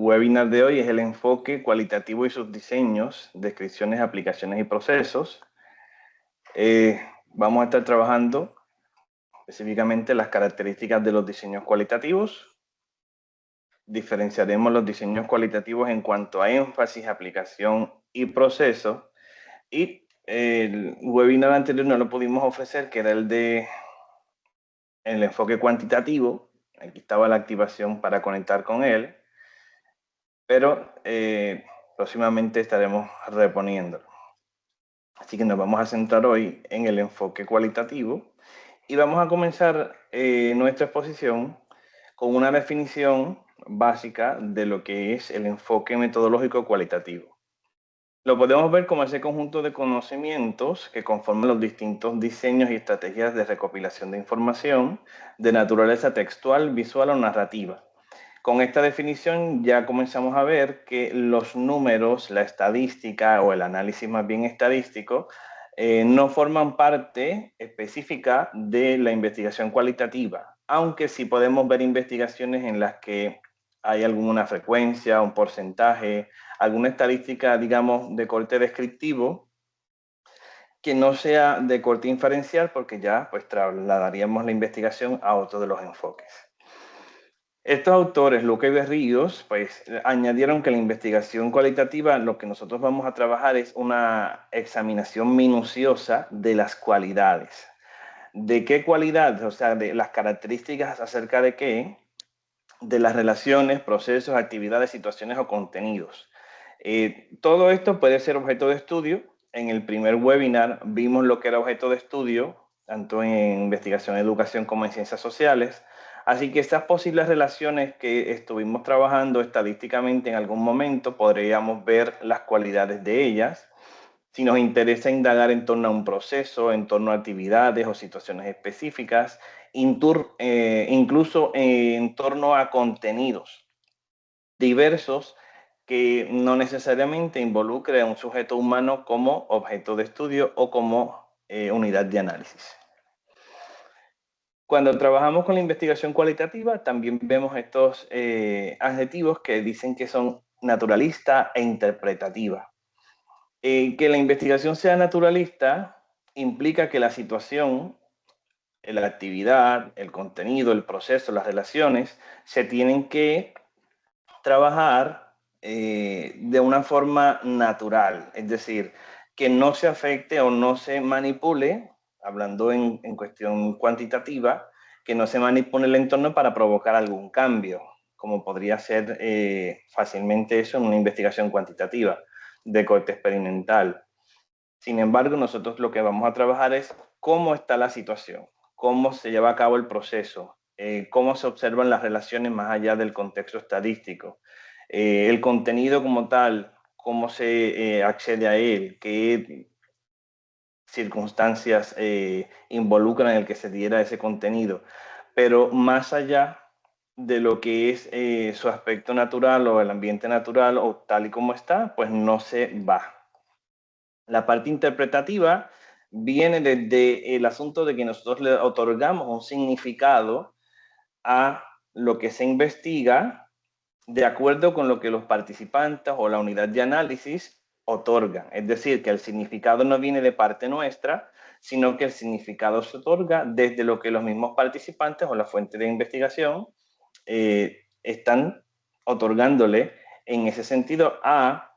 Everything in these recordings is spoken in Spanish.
webinar de hoy es el enfoque cualitativo y sus diseños, descripciones, aplicaciones y procesos. Vamos a estar trabajando específicamente las características de los diseños cualitativos. Diferenciaremos los diseños cualitativos en cuanto a énfasis, aplicación y proceso. Y el webinar anterior no lo pudimos ofrecer, que era el enfoque cuantitativo. Aquí estaba la activación para conectar con él, pero próximamente estaremos reponiéndolo. Así que nos vamos a centrar hoy en el enfoque cualitativo y vamos a comenzar nuestra exposición con una definición básica de lo que es el enfoque metodológico cualitativo. Lo podemos ver como ese conjunto de conocimientos que conforman los distintos diseños y estrategias de recopilación de información de naturaleza textual, visual o narrativa. Con esta definición ya comenzamos a ver que los números, la estadística o el análisis más bien estadístico no forman parte específica de la investigación cualitativa, aunque sí podemos ver investigaciones en las que hay alguna frecuencia, un porcentaje, alguna estadística, digamos, de corte descriptivo, que no sea de corte inferencial, porque ya pues trasladaríamos la investigación a otro de los enfoques. Estos autores, Luca y Berríos, pues añadieron que la investigación cualitativa, lo que nosotros vamos a trabajar es una examinación minuciosa de las cualidades. ¿De qué cualidades? O sea, de las características acerca de qué, de las relaciones, procesos, actividades, situaciones o contenidos. Todo esto puede ser objeto de estudio. En el primer webinar vimos lo que era objeto de estudio, tanto en investigación, educación como en ciencias sociales. Así que estas posibles relaciones que estuvimos trabajando estadísticamente en algún momento, podríamos ver las cualidades de ellas. Si nos interesa indagar en torno a un proceso, en torno a actividades o situaciones específicas, incluso en torno a contenidos diversos que no necesariamente involucre a un sujeto humano como objeto de estudio o como unidad de análisis. Cuando trabajamos con la investigación cualitativa, también vemos estos adjetivos que dicen que son naturalista e interpretativa. Que la investigación sea naturalista implica que la situación, la actividad, el contenido, el proceso, las relaciones, se tienen que trabajar de una forma natural, es decir, que no se afecte o no se manipule, hablando en cuestión cuantitativa, que no se manipule el entorno para provocar algún cambio, como podría ser fácilmente eso en una investigación cuantitativa de corte experimental. Sin embargo, nosotros lo que vamos a trabajar es cómo está la situación, cómo se lleva a cabo el proceso, cómo se observan las relaciones más allá del contexto estadístico, el contenido como tal, cómo se accede a él, qué circunstancias involucran el que se diera ese contenido. Pero más allá de lo que es su aspecto natural o el ambiente natural o tal y como está, pues no se va. La parte interpretativa viene desde el asunto de que nosotros le otorgamos un significado a lo que se investiga de acuerdo con lo que los participantes o la unidad de análisis otorgan. Es decir, que el significado no viene de parte nuestra, sino que el significado se otorga desde lo que los mismos participantes o la fuente de investigación están otorgándole en ese sentido a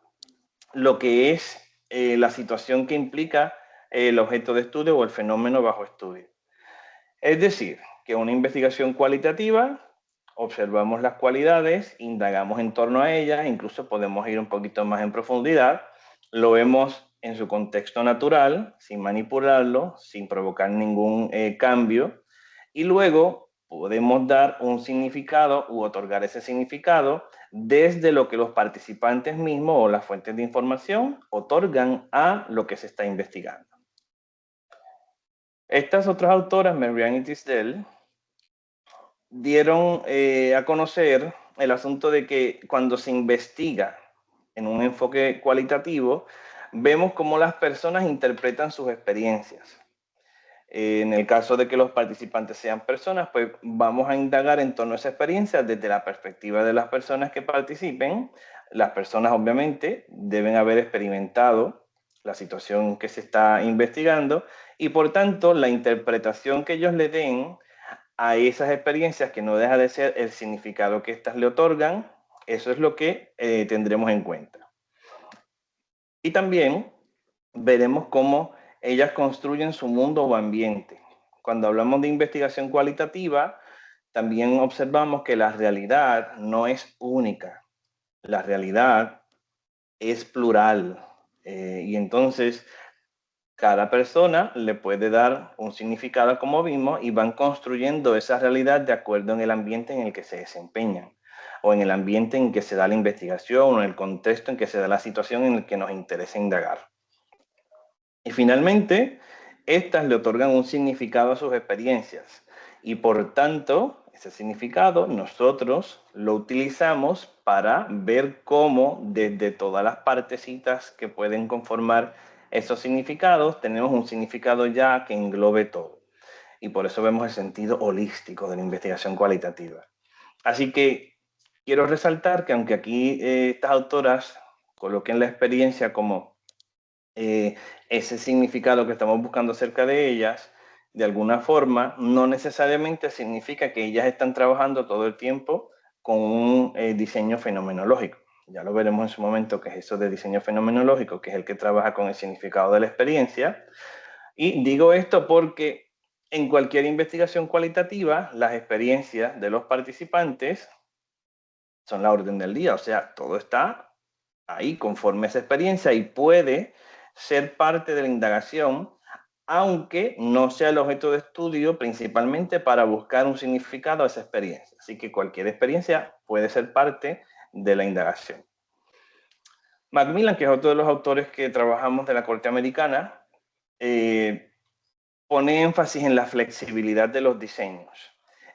lo que es la situación que implica el objeto de estudio o el fenómeno bajo estudio. Es decir, que una investigación cualitativa, observamos las cualidades, indagamos en torno a ellas, incluso podemos ir un poquito más en profundidad, lo vemos en su contexto natural, sin manipularlo, sin provocar ningún cambio, y luego podemos dar un significado u otorgar ese significado desde lo que los participantes mismos o las fuentes de información otorgan a lo que se está investigando. Estas otras autoras, Merian y Tisdale, dieron a conocer el asunto de que cuando se investiga en un enfoque cualitativo, vemos cómo las personas interpretan sus experiencias. En el caso de que los participantes sean personas, pues vamos a indagar en torno a esa experiencia desde la perspectiva de las personas que participen. Las personas obviamente deben haber experimentado la situación que se está investigando y por tanto la interpretación que ellos le den a esas experiencias, que no deja de ser el significado que éstas le otorgan, eso es lo que tendremos en cuenta. Y también veremos cómo ellas construyen su mundo o ambiente. Cuando hablamos de investigación cualitativa, también observamos que la realidad no es única. La realidad es plural. Y entonces cada persona le puede dar un significado, como vimos, y van construyendo esa realidad de acuerdo en el ambiente en el que se desempeñan, o en el ambiente en que se da la investigación, o en el contexto en que se da la situación en el que nos interesa indagar. Y finalmente, estas le otorgan un significado a sus experiencias y por tanto, ese significado nosotros lo utilizamos para ver cómo desde todas las partecitas que pueden conformar esos significados, tenemos un significado ya que englobe todo. Y por eso vemos el sentido holístico de la investigación cualitativa. Así que quiero resaltar que aunque aquí estas autoras coloquen la experiencia como ese significado que estamos buscando acerca de ellas, de alguna forma, no necesariamente significa que ellas están trabajando todo el tiempo con un diseño fenomenológico. Ya lo veremos en su momento, que es eso de diseño fenomenológico, que es el que trabaja con el significado de la experiencia. Y digo esto porque en cualquier investigación cualitativa, las experiencias de los participantes son la orden del día, o sea, todo está ahí conforme a esa experiencia y puede ser parte de la indagación, aunque no sea el objeto de estudio principalmente para buscar un significado a esa experiencia. Así que cualquier experiencia puede ser parte de la indagación. Macmillan, que es otro de los autores que trabajamos de la Corte Americana, pone énfasis en la flexibilidad de los diseños.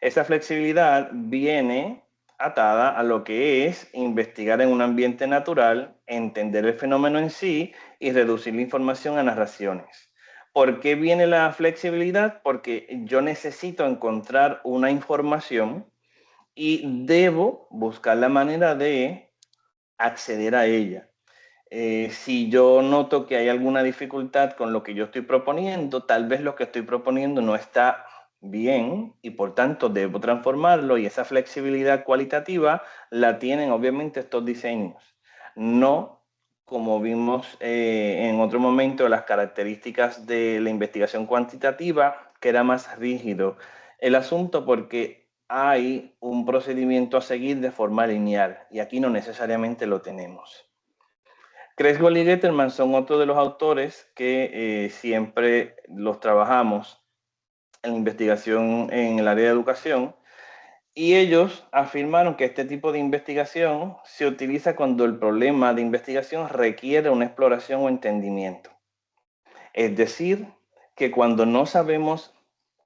Esa flexibilidad viene atada a lo que es investigar en un ambiente natural, entender el fenómeno en sí y reducir la información a narraciones. ¿Por qué viene la flexibilidad? Porque yo necesito encontrar una información y debo buscar la manera de acceder a ella. Si yo noto que hay alguna dificultad con lo que yo estoy proponiendo, tal vez lo que estoy proponiendo no está bien y por tanto debo transformarlo, y esa flexibilidad cualitativa la tienen obviamente estos diseños. No como vimos en otro momento las características de la investigación cuantitativa, que era más rígido el asunto porque hay un procedimiento a seguir de forma lineal y aquí no necesariamente lo tenemos. Kresgol y Gettelman son otro de los autores que siempre los trabajamos en la investigación en el área de educación, y ellos afirmaron que este tipo de investigación se utiliza cuando el problema de investigación requiere una exploración o entendimiento. Es decir, que cuando no sabemos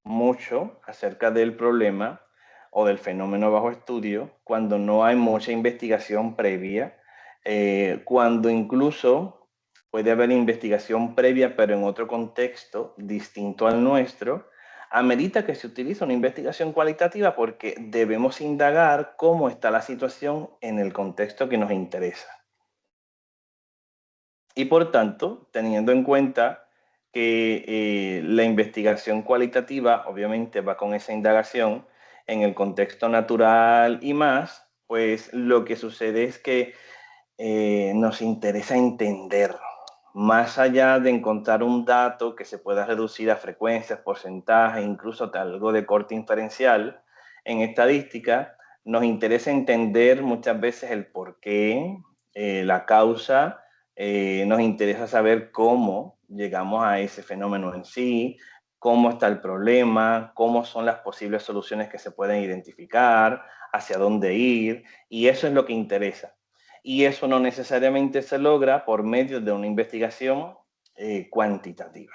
mucho acerca del problema o del fenómeno bajo estudio, cuando no hay mucha investigación previa, cuando incluso puede haber investigación previa pero en otro contexto distinto al nuestro, amerita que se utilice una investigación cualitativa porque debemos indagar cómo está la situación en el contexto que nos interesa. Y por tanto, teniendo en cuenta que la investigación cualitativa obviamente va con esa indagación en el contexto natural y más, pues lo que sucede es que nos interesa entender, más allá de encontrar un dato que se pueda reducir a frecuencias, porcentajes, incluso algo de corte inferencial en estadística, nos interesa entender muchas veces el porqué, la causa, nos interesa saber cómo llegamos a ese fenómeno en sí, cómo está el problema, cómo son las posibles soluciones que se pueden identificar, hacia dónde ir, y eso es lo que interesa. Y eso no necesariamente se logra por medio de una investigación cuantitativa.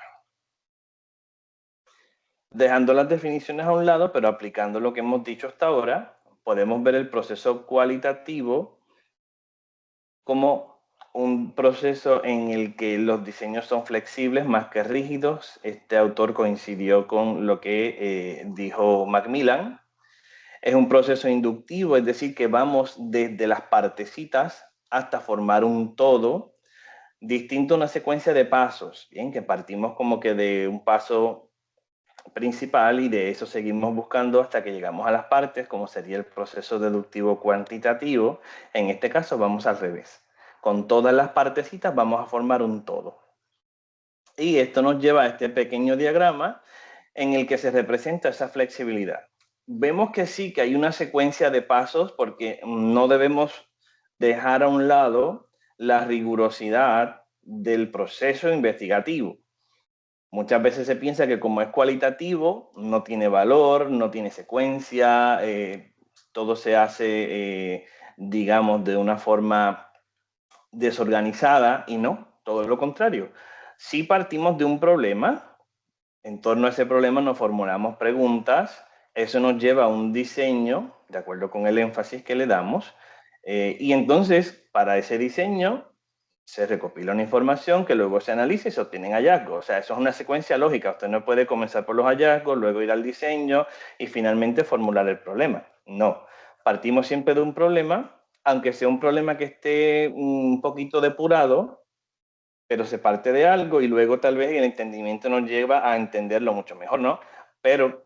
Dejando las definiciones a un lado, pero aplicando lo que hemos dicho hasta ahora, podemos ver el proceso cualitativo como un proceso en el que los diseños son flexibles más que rígidos. Este autor coincidió con lo que dijo Macmillan. Es un proceso inductivo, es decir, que vamos desde las partecitas hasta formar un todo, distinto a una secuencia de pasos, bien, que partimos como que de un paso principal y de eso seguimos buscando hasta que llegamos a las partes, como sería el proceso deductivo cuantitativo. En este caso vamos al revés. Con todas las partecitas vamos a formar un todo. Y esto nos lleva a este pequeño diagrama en el que se representa esa flexibilidad. Vemos que sí, que hay una secuencia de pasos porque no debemos dejar a un lado la rigurosidad del proceso investigativo. Muchas veces se piensa que como es cualitativo, no tiene valor, no tiene secuencia, todo se hace, digamos, de una forma desorganizada y no, todo lo contrario. Si partimos de un problema, en torno a ese problema nos formulamos preguntas, eso nos lleva a un diseño, de acuerdo con el énfasis que le damos, y entonces para ese diseño se recopila una información que luego se analiza y se obtienen hallazgos. O sea, eso es una secuencia lógica. Usted no puede comenzar por los hallazgos, luego ir al diseño y finalmente formular el problema. No, partimos siempre de un problema, aunque sea un problema que esté un poquito depurado, pero se parte de algo y luego tal vez el entendimiento nos lleva a entenderlo mucho mejor, ¿no? Pero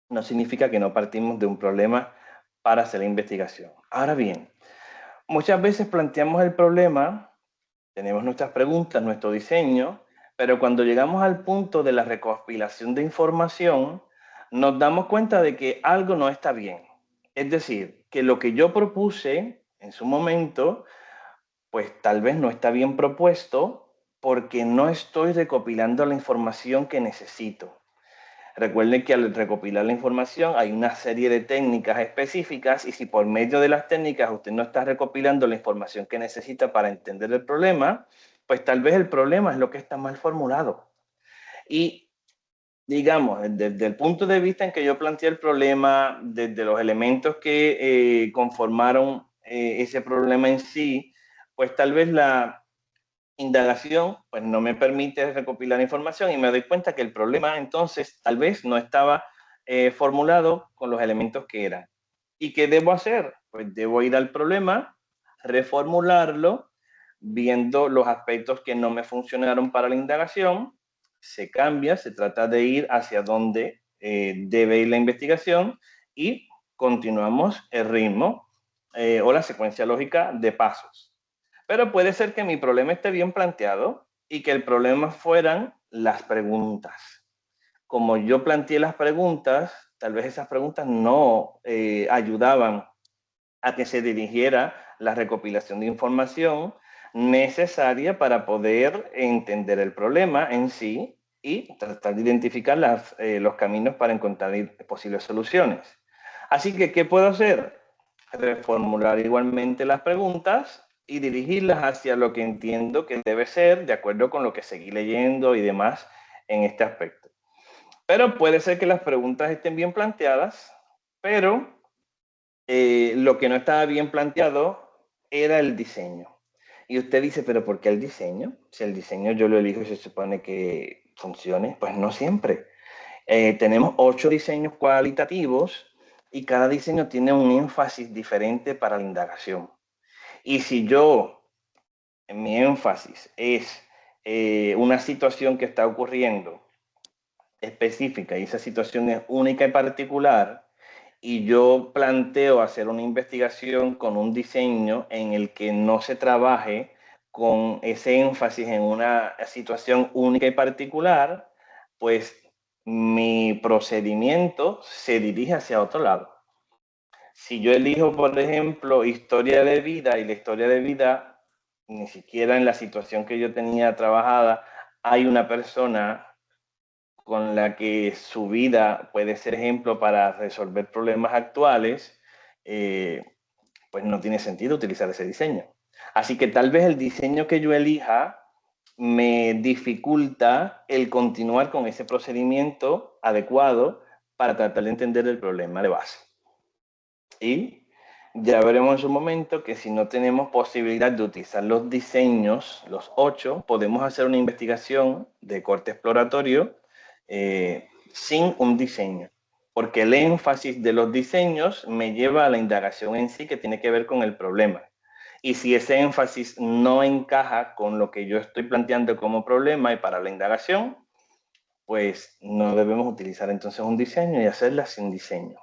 no significa que no partimos de un problema para hacer la investigación. Ahora bien, muchas veces planteamos el problema, tenemos nuestras preguntas, nuestro diseño, pero cuando llegamos al punto de la recopilación de información, nos damos cuenta de que algo no está bien. Es decir, que lo que yo propuse en su momento, pues tal vez no está bien propuesto porque no estoy recopilando la información que necesito. Recuerden que al recopilar la información hay una serie de técnicas específicas y si por medio de las técnicas usted no está recopilando la información que necesita para entender el problema, pues tal vez el problema es lo que está mal formulado. Y digamos, desde el punto de vista en que yo planteé el problema, desde los elementos que conformaron ese problema en sí, pues tal vez la indagación pues no me permite recopilar información y me doy cuenta que el problema entonces tal vez no estaba formulado con los elementos que eran. ¿Y qué debo hacer? Pues debo ir al problema, reformularlo, viendo los aspectos que no me funcionaron para la indagación, se cambia, se trata de ir hacia donde debe ir la investigación y continuamos el ritmo o la secuencia lógica de pasos. Pero puede ser que mi problema esté bien planteado y que el problema fueran las preguntas. Como yo planteé las preguntas, tal vez esas preguntas no ayudaban a que se dirigiera la recopilación de información necesaria para poder entender el problema en sí y tratar de identificar los caminos para encontrar posibles soluciones. Así que, ¿qué puedo hacer? Reformular igualmente las preguntas y dirigirlas hacia lo que entiendo que debe ser, de acuerdo con lo que seguí leyendo y demás en este aspecto. Pero puede ser que las preguntas estén bien planteadas, pero lo que no estaba bien planteado era el diseño. Y usted dice, pero ¿por qué el diseño? Si el diseño yo lo elijo y se supone que funcione, pues no siempre. Tenemos 8 diseños cualitativos y cada diseño tiene un énfasis diferente para la indagación. Y si yo, mi énfasis es una situación que está ocurriendo específica y esa situación es única y particular, y yo planteo hacer una investigación con un diseño en el que no se trabaje con ese énfasis en una situación única y particular, pues mi procedimiento se dirige hacia otro lado. Si yo elijo, por ejemplo, historia de vida y la historia de vida, ni siquiera en la situación que yo tenía trabajada, hay una persona con la que su vida puede ser ejemplo para resolver problemas actuales, eh, pues no tiene sentido utilizar ese diseño. Así que tal vez el diseño que yo elija me dificulta el continuar con ese procedimiento adecuado para tratar de entender el problema de base. Y Ya veremos en su momento que si no tenemos posibilidad de utilizar los diseños, los 8, podemos hacer una investigación de corte exploratorio sin un diseño, porque el énfasis de los diseños me lleva a la indagación en sí que tiene que ver con el problema. Y si ese énfasis no encaja con lo que yo estoy planteando como problema y para la indagación, pues no debemos utilizar entonces un diseño y hacerla sin diseño.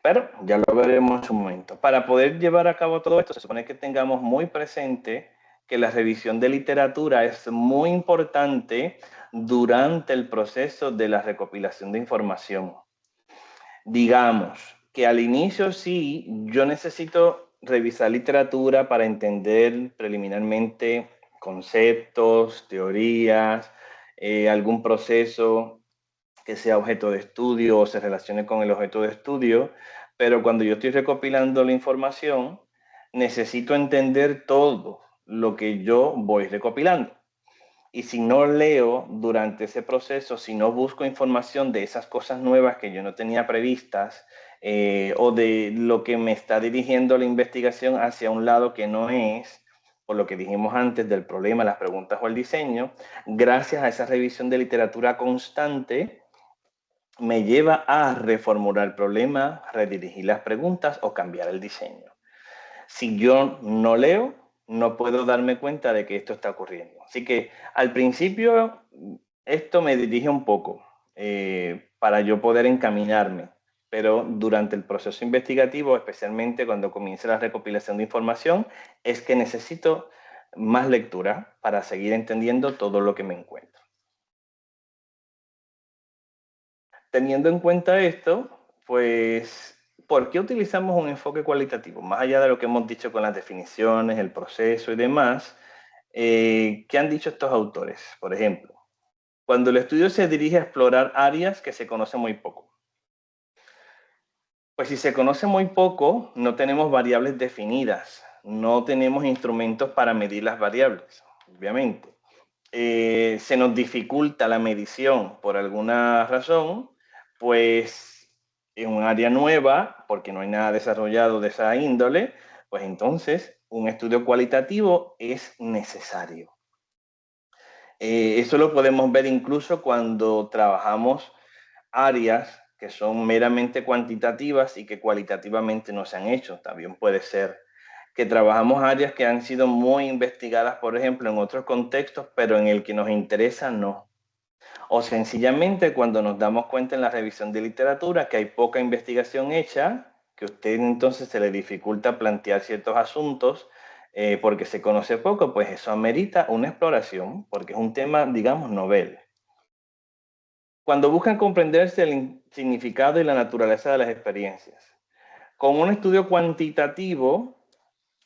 Pero ya lo veremos en su momento. Para poder llevar a cabo todo esto, se supone que tengamos muy presente que la revisión de literatura es muy importante durante el proceso de la recopilación de información. Digamos que al inicio sí, yo necesito revisar literatura para entender preliminarmente conceptos, teorías, algún proceso que sea objeto de estudio o se relacione con el objeto de estudio, pero cuando yo estoy recopilando la información, necesito entender todo lo que yo voy recopilando. Y si no leo durante ese proceso, si no busco información de esas cosas nuevas que yo no tenía previstas, o de lo que me está dirigiendo la investigación hacia un lado que no es, por lo que dijimos antes del problema, las preguntas o el diseño, gracias a esa revisión de literatura constante, me lleva a reformular el problema, redirigir las preguntas o cambiar el diseño. Si yo no leo, no puedo darme cuenta de que esto está ocurriendo. Así que al principio esto me dirige un poco para yo poder encaminarme, pero durante el proceso investigativo, especialmente cuando comience la recopilación de información, es que necesito más lectura para seguir entendiendo todo lo que me encuentro. Teniendo en cuenta esto, pues, ¿por qué utilizamos un enfoque cualitativo? Más allá de lo que hemos dicho con las definiciones, el proceso y demás, ¿qué han dicho estos autores? Por ejemplo, cuando el estudio se dirige a explorar áreas que se conocen muy poco. Pues si se conoce muy poco, no tenemos variables definidas, no tenemos instrumentos para medir las variables, obviamente. Se nos dificulta la medición por alguna razón, pues en un área nueva, porque no hay nada desarrollado de esa índole, pues entonces un estudio cualitativo es necesario. Eso lo podemos ver incluso cuando trabajamos áreas que son meramente cuantitativas y que cualitativamente no se han hecho. También puede ser que trabajamos áreas que han sido muy investigadas, por ejemplo, en otros contextos, pero en el que nos interesa no. O sencillamente cuando nos damos cuenta en la revisión de literatura que hay poca investigación hecha, que a usted entonces se le dificulta plantear ciertos asuntos porque se conoce poco, pues eso amerita una exploración, porque es un tema, digamos, novel. Cuando buscan comprenderse el significado y la naturaleza de las experiencias. Con un estudio cuantitativo,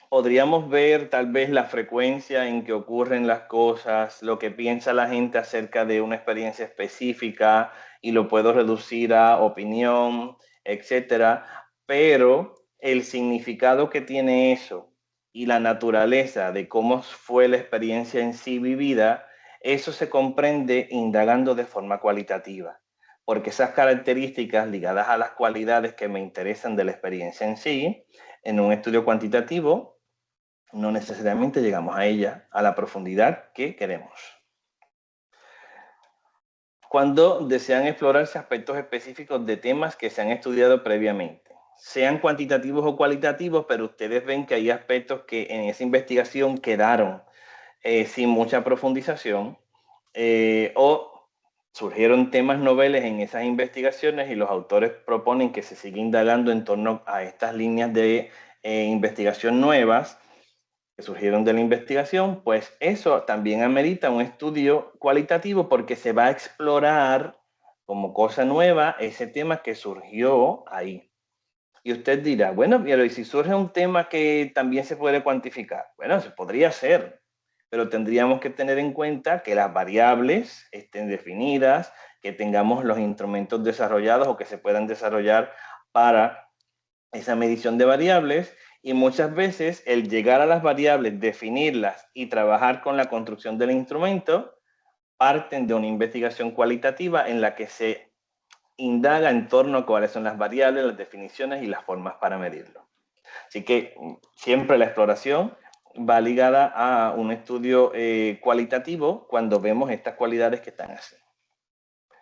podríamos ver tal vez la frecuencia en que ocurren las cosas, lo que piensa la gente acerca de una experiencia específica y lo puedo reducir a opinión, etcétera. Pero el significado que tiene eso y la naturaleza de cómo fue la experiencia en sí vivida, eso se comprende indagando de forma cualitativa, porque esas características ligadas a las cualidades que me interesan de la experiencia en sí, en un estudio cuantitativo, no necesariamente llegamos a ella a la profundidad que queremos. Cuando desean explorarse aspectos específicos de temas que se han estudiado previamente, sean cuantitativos o cualitativos, pero ustedes ven que hay aspectos que en esa investigación quedaron sin mucha profundización o surgieron temas noveles en esas investigaciones y los autores proponen que se siga indagando en torno a estas líneas de investigación nuevas que surgieron de la investigación, pues eso también amerita un estudio cualitativo porque se va a explorar como cosa nueva ese tema que surgió ahí. Y usted dirá, bueno, pero ¿y si surge un tema que también se puede cuantificar? Bueno, se podría ser, pero tendríamos que tener en cuenta que las variables estén definidas, que tengamos los instrumentos desarrollados o que se puedan desarrollar para esa medición de variables y muchas veces el llegar a las variables, definirlas y trabajar con la construcción del instrumento parten de una investigación cualitativa en la que se indaga en torno a cuáles son las variables, las definiciones y las formas para medirlo. Así que siempre la exploración va ligada a un estudio cualitativo cuando vemos estas cualidades que están así.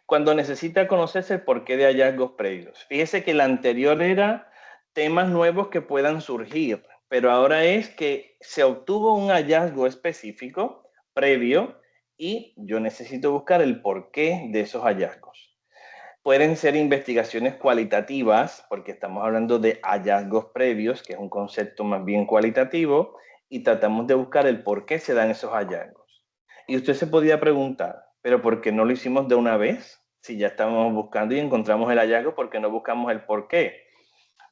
Cuando necesita conocerse el porqué de hallazgos previos. Fíjese que la anterior era temas nuevos que puedan surgir, pero ahora es que se obtuvo un hallazgo específico previo y yo necesito buscar el porqué de esos hallazgos. Pueden ser investigaciones cualitativas, porque estamos hablando de hallazgos previos, que es un concepto más bien cualitativo, y tratamos de buscar el por qué se dan esos hallazgos. Y usted se podía preguntar, ¿pero por qué no lo hicimos de una vez? Si ya estábamos buscando y encontramos el hallazgo, ¿por qué no buscamos el por qué?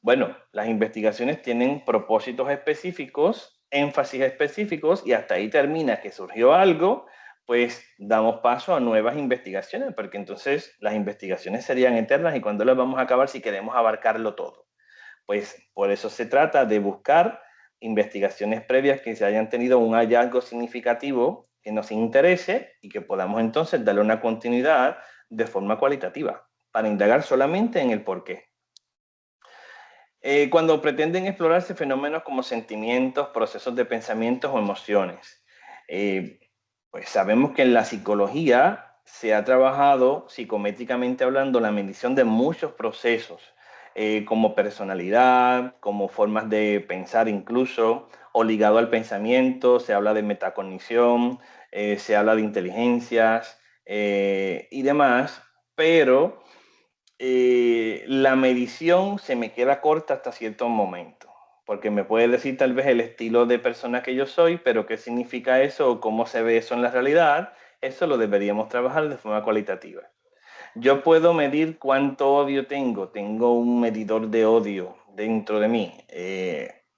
Bueno, las investigaciones tienen propósitos específicos, énfasis específicos, y hasta ahí termina que surgió algo, pues damos paso a nuevas investigaciones, porque entonces las investigaciones serían eternas y cuando las vamos a acabar si queremos abarcarlo todo. Pues por eso se trata de buscar investigaciones previas que se hayan tenido un hallazgo significativo que nos interese y que podamos entonces darle una continuidad de forma cualitativa para indagar solamente en el porqué. Cuando pretenden explorarse fenómenos como sentimientos, procesos de pensamientos o emociones. Eh, pues sabemos que en la psicología se ha trabajado, psicométricamente hablando, la medición de muchos procesos, como personalidad, como formas de pensar incluso, o ligado al pensamiento, se habla de metacognición, se habla de inteligencias y demás, pero la medición se me queda corta hasta cierto momento, porque me puede decir tal vez el estilo de persona que yo soy, pero qué significa eso o cómo se ve eso en la realidad, eso lo deberíamos trabajar de forma cualitativa. Yo puedo medir cuánto odio tengo un medidor de odio dentro de mí.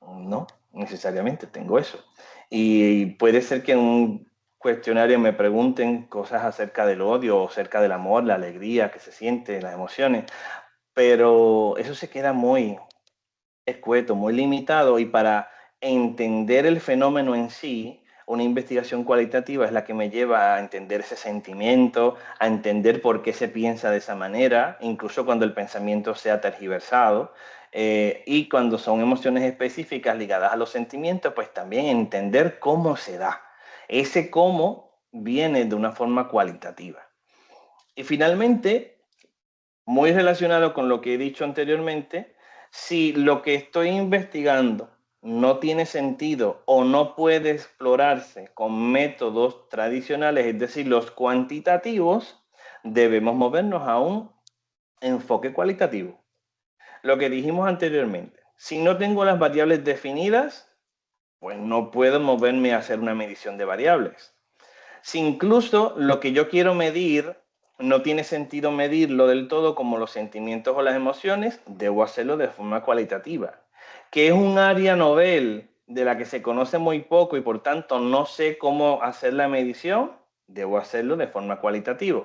No, necesariamente tengo eso. Y puede ser que en un cuestionario me pregunten cosas acerca del odio o acerca del amor, la alegría que se siente, las emociones, pero eso se queda muy escueto, muy limitado y para entender el fenómeno en sí, una investigación cualitativa es la que me lleva a entender ese sentimiento, a entender por qué se piensa de esa manera, incluso cuando el pensamiento sea tergiversado, y cuando son emociones específicas ligadas a los sentimientos, pues también entender cómo se da. Ese cómo viene de una forma cualitativa. Y finalmente, muy relacionado con lo que he dicho anteriormente, si lo que estoy investigando no tiene sentido o no puede explorarse con métodos tradicionales, es decir, los cuantitativos, debemos movernos a un enfoque cualitativo. Lo que dijimos anteriormente, si no tengo las variables definidas, pues no puedo moverme a hacer una medición de variables. Si incluso lo que yo quiero medir no tiene sentido medirlo del todo como los sentimientos o las emociones, debo hacerlo de forma cualitativa, que es un área novel de la que se conoce muy poco y por tanto no sé cómo hacer la medición, debo hacerlo de forma cualitativa.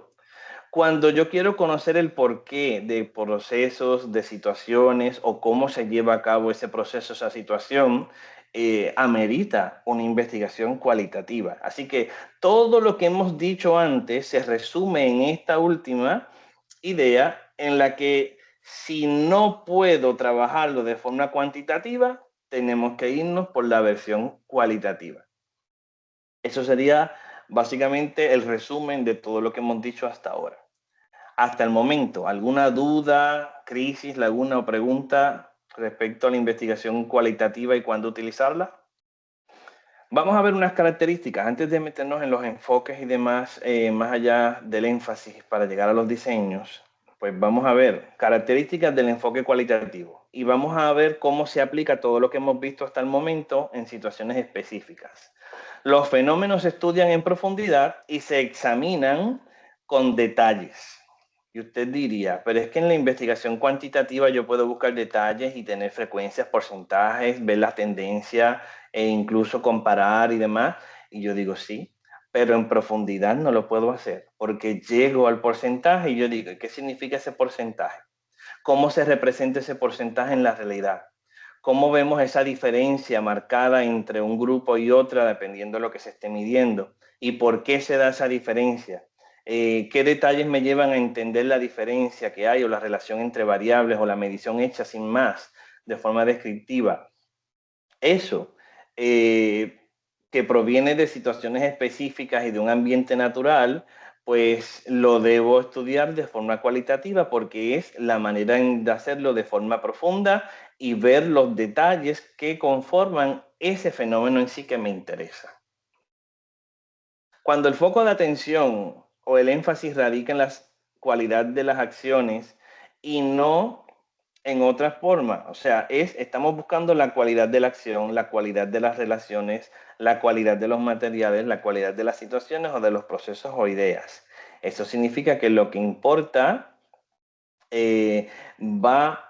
Cuando yo quiero conocer el porqué de procesos, de situaciones o cómo se lleva a cabo ese proceso, esa situación, amerita una investigación cualitativa. Así que todo lo que hemos dicho antes se resume en esta última idea en la que si no puedo trabajarlo de forma cuantitativa, tenemos que irnos por la versión cualitativa. Eso sería básicamente el resumen de todo lo que hemos dicho hasta ahora. Hasta el momento, ¿alguna duda, crisis, laguna o pregunta respecto a la investigación cualitativa y cuándo utilizarla? Vamos a ver unas características antes de meternos en los enfoques y demás, más allá del énfasis para llegar a los diseños. Pues vamos a ver características del enfoque cualitativo y vamos a ver cómo se aplica todo lo que hemos visto hasta el momento en situaciones específicas. Los fenómenos se estudian en profundidad y se examinan con detalles. Y usted diría, pero es que en la investigación cuantitativa yo puedo buscar detalles y tener frecuencias, porcentajes, ver las tendencias e incluso comparar y demás. Y yo digo, sí, pero en profundidad no lo puedo hacer porque llego al porcentaje y yo digo, ¿qué significa ese porcentaje? ¿Cómo se representa ese porcentaje en la realidad? ¿Cómo vemos esa diferencia marcada entre un grupo y otra dependiendo de lo que se esté midiendo? ¿Y por qué se da esa diferencia? ¿Qué detalles me llevan a entender la diferencia que hay o la relación entre variables o la medición hecha sin más, de forma descriptiva? Eso, que proviene de situaciones específicas y de un ambiente natural, pues lo debo estudiar de forma cualitativa porque es la manera de hacerlo de forma profunda y ver los detalles que conforman ese fenómeno en sí que me interesa. Cuando el foco de atención o el énfasis radica en la cualidad de las acciones y no en otra forma, o sea, estamos buscando la cualidad de la acción, la cualidad de las relaciones, la cualidad de los materiales, la cualidad de las situaciones o de los procesos o ideas. Eso significa que lo que importa va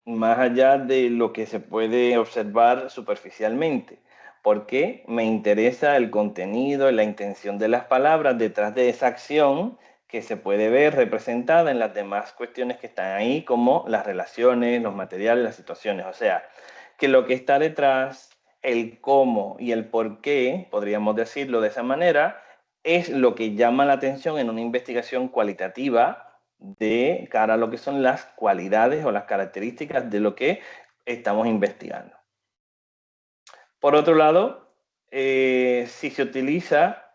más allá de lo que se puede observar superficialmente, porque me interesa el contenido y la intención de las palabras detrás de esa acción que se puede ver representada en las demás cuestiones que están ahí, como las relaciones, los materiales, las situaciones. O sea, que lo que está detrás, el cómo y el por qué, podríamos decirlo de esa manera, es lo que llama la atención en una investigación cualitativa de cara a lo que son las cualidades o las características de lo que estamos investigando. Por otro lado, si se utiliza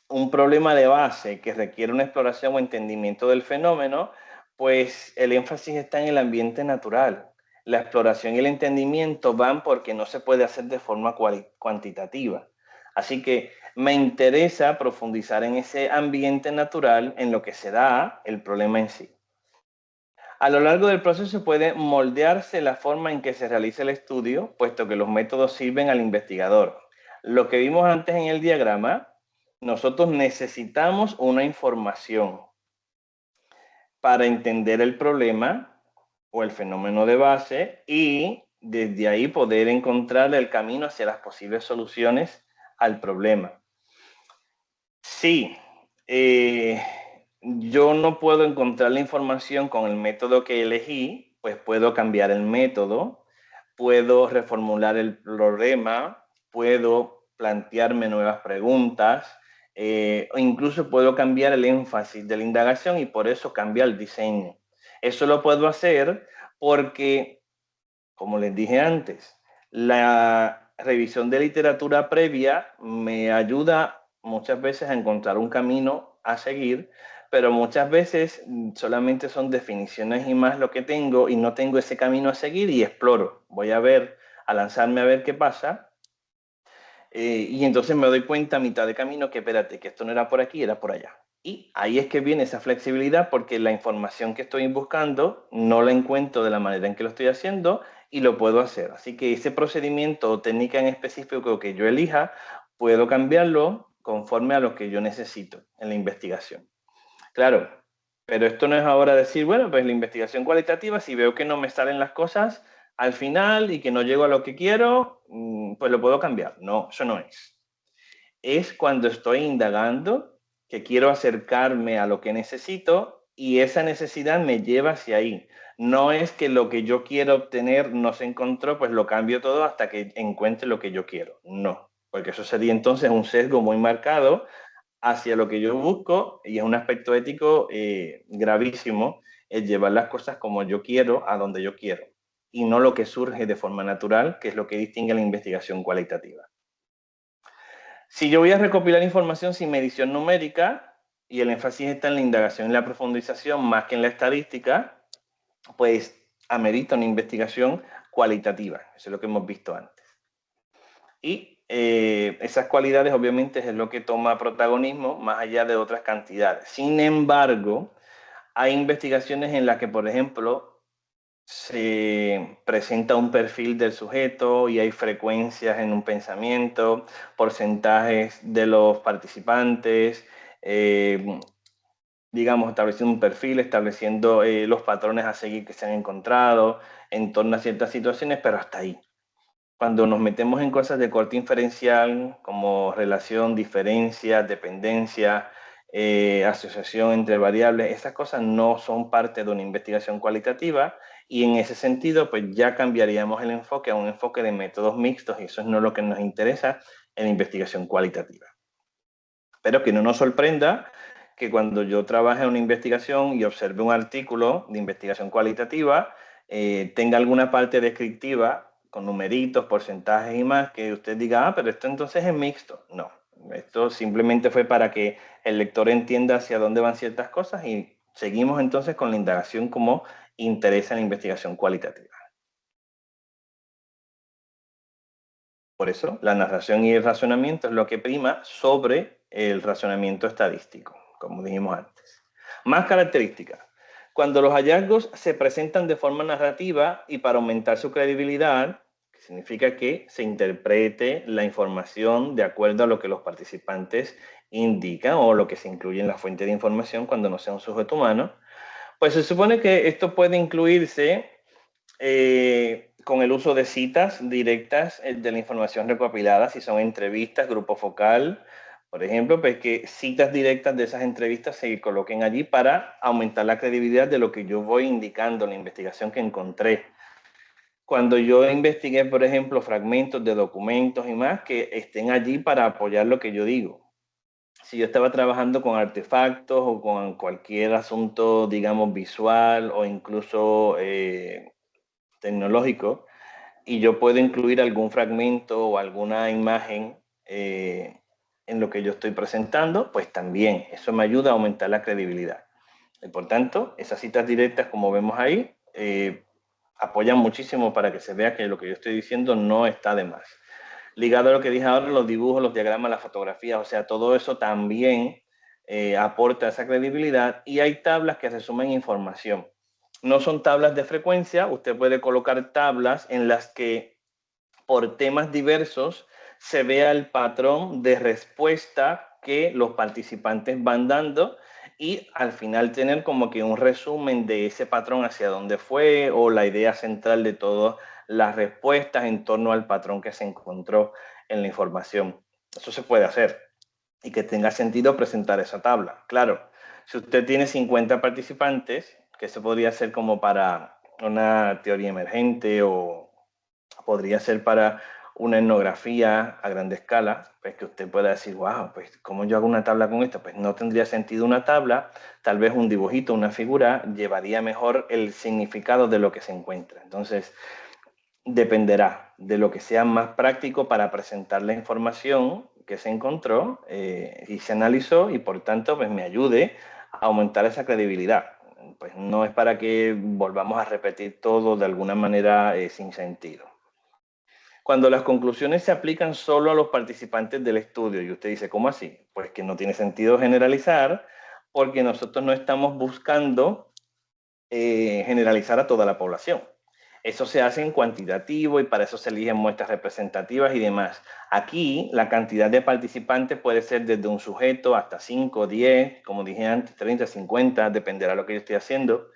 un problema de base que requiere una exploración o entendimiento del fenómeno, pues el énfasis está en el ambiente natural. La exploración y el entendimiento van porque no se puede hacer de forma cuantitativa. Así que me interesa profundizar en ese ambiente natural, en lo que se da el problema en sí. A lo largo del proceso puede moldearse la forma en que se realiza el estudio, puesto que los métodos sirven al investigador. Lo que vimos antes en el diagrama, nosotros necesitamos una información para entender el problema o el fenómeno de base y desde ahí poder encontrar el camino hacia las posibles soluciones al problema. Sí, yo no puedo encontrar la información con el método que elegí, pues puedo cambiar el método, puedo reformular el problema, puedo plantearme nuevas preguntas, o incluso puedo cambiar el énfasis de la indagación y por eso cambiar el diseño. Eso lo puedo hacer porque, como les dije antes, la revisión de literatura previa me ayuda muchas veces a encontrar un camino a seguir, pero muchas veces solamente son definiciones y más lo que tengo y no tengo ese camino a seguir y exploro. Voy a ver, a lanzarme a ver qué pasa. Y entonces me doy cuenta a mitad de camino que, espérate, que esto no era por aquí, era por allá. Y ahí es que viene esa flexibilidad porque la información que estoy buscando no la encuentro de la manera en que lo estoy haciendo y lo puedo hacer. Así que ese procedimiento o técnica en específico que yo elija, puedo cambiarlo conforme a lo que yo necesito en la investigación. Claro, pero esto no es ahora decir, bueno, pues la investigación cualitativa, si veo que no me salen las cosas al final y que no llego a lo que quiero, pues lo puedo cambiar. No, eso no es. Es cuando estoy indagando, que quiero acercarme a lo que necesito y esa necesidad me lleva hacia ahí. No es que lo que yo quiero obtener no se encontró, pues lo cambio todo hasta que encuentre lo que yo quiero. No, porque eso sería entonces un sesgo muy marcado hacia lo que yo busco y es un aspecto ético gravísimo el llevar las cosas como yo quiero, a donde yo quiero, y no lo que surge de forma natural, que es lo que distingue la investigación cualitativa. Si yo voy a recopilar información sin medición numérica y el énfasis está en la indagación y la profundización más que en la estadística, pues amerita una investigación cualitativa. Eso es lo que hemos visto antes. Y esas cualidades obviamente es lo que toma protagonismo más allá de otras cantidades. Sin embargo, hay investigaciones en las que, por ejemplo, se presenta un perfil del sujeto y hay frecuencias en un pensamiento, porcentajes de los participantes, digamos, estableciendo un perfil, estableciendo los patrones a seguir que se han encontrado en torno a ciertas situaciones, pero hasta ahí. Cuando nos metemos en cosas de corte inferencial, como relación, diferencia, dependencia, asociación entre variables, esas cosas no son parte de una investigación cualitativa y en ese sentido, pues ya cambiaríamos el enfoque a un enfoque de métodos mixtos y eso es no lo que nos interesa en la investigación cualitativa. Pero que no nos sorprenda que cuando yo trabaje en una investigación y observe un artículo de investigación cualitativa, tenga alguna parte descriptiva con numeritos, porcentajes y más, que usted diga, ah, pero esto entonces es mixto. No, esto simplemente fue para que el lector entienda hacia dónde van ciertas cosas y seguimos entonces con la indagación como interesa en la investigación cualitativa. Por eso, la narración y el razonamiento es lo que prima sobre el razonamiento estadístico, como dijimos antes. Más características. Cuando los hallazgos se presentan de forma narrativa y para aumentar su credibilidad, que significa que se interprete la información de acuerdo a lo que los participantes indican o lo que se incluye en la fuente de información cuando no sea un sujeto humano, pues se supone que esto puede incluirse con el uso de citas directas de la información recopilada, si son entrevistas, grupo focal, por ejemplo, pues que citas directas de esas entrevistas se coloquen allí para aumentar la credibilidad de lo que yo voy indicando en la investigación que encontré. Cuando yo investigué, por ejemplo, fragmentos de documentos y más, que estén allí para apoyar lo que yo digo. Si yo estaba trabajando con artefactos o con cualquier asunto, digamos, visual o incluso tecnológico, y yo puedo incluir algún fragmento o alguna imagen en lo que yo estoy presentando, pues también eso me ayuda a aumentar la credibilidad. Y por tanto, esas citas directas, como vemos ahí, apoyan muchísimo para que se vea que lo que yo estoy diciendo no está de más. Ligado a lo que dije ahora, los dibujos, los diagramas, las fotografías, o sea, todo eso también aporta esa credibilidad, y hay tablas que resumen información. No son tablas de frecuencia, usted puede colocar tablas en las que por temas diversos se vea el patrón de respuesta que los participantes van dando y al final tener como que un resumen de ese patrón hacia dónde fue o la idea central de todas las respuestas en torno al patrón que se encontró en la información. Eso se puede hacer y que tenga sentido presentar esa tabla. Claro, si usted tiene 50 participantes, que se podría hacer como para una teoría emergente o podría ser para una etnografía a grande escala, pues que usted pueda decir, wow, pues ¿cómo yo hago una tabla con esto? Pues no tendría sentido una tabla, tal vez un dibujito, una figura, llevaría mejor el significado de lo que se encuentra. Entonces, dependerá de lo que sea más práctico para presentar la información que se encontró y se analizó y por tanto pues me ayude a aumentar esa credibilidad. Pues no es para que volvamos a repetir todo de alguna manera sin sentido. Cuando las conclusiones se aplican solo a los participantes del estudio y usted dice, ¿cómo así? Pues que no tiene sentido generalizar porque nosotros no estamos buscando generalizar a toda la población. Eso se hace en cuantitativo y para eso se eligen muestras representativas y demás. Aquí la cantidad de participantes puede ser desde un sujeto hasta 5, 10, como dije antes, 30, 50, dependerá de lo que yo esté haciendo.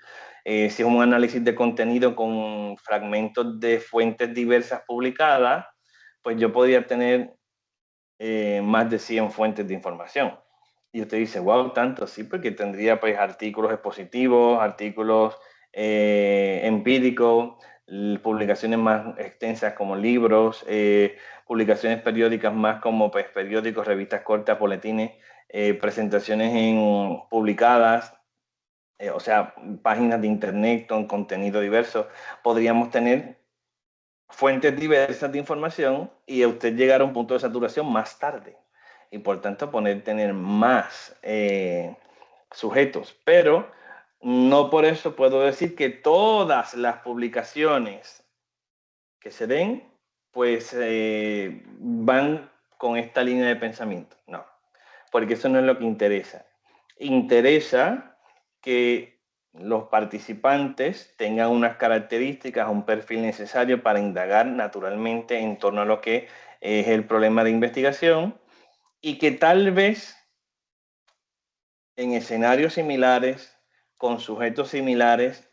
Si es un análisis de contenido con fragmentos de fuentes diversas publicadas, pues yo podría tener más de 100 fuentes de información. Y usted dice, wow, tanto, sí, porque tendría pues artículos expositivos, artículos empíricos, publicaciones más extensas como libros, publicaciones periódicas más como pues, periódicos, revistas cortas, boletines, presentaciones publicadas, o sea, páginas de internet con contenido diverso. Podríamos tener fuentes diversas de información y a usted llegar a un punto de saturación más tarde y por tanto tener más sujetos. Pero no por eso puedo decir que todas las publicaciones que se den pues van con esta línea de pensamiento. No, porque eso no es lo que interesa. Interesa que los participantes tengan unas características, un perfil necesario para indagar naturalmente en torno a lo que es el problema de investigación y que tal vez en escenarios similares, con sujetos similares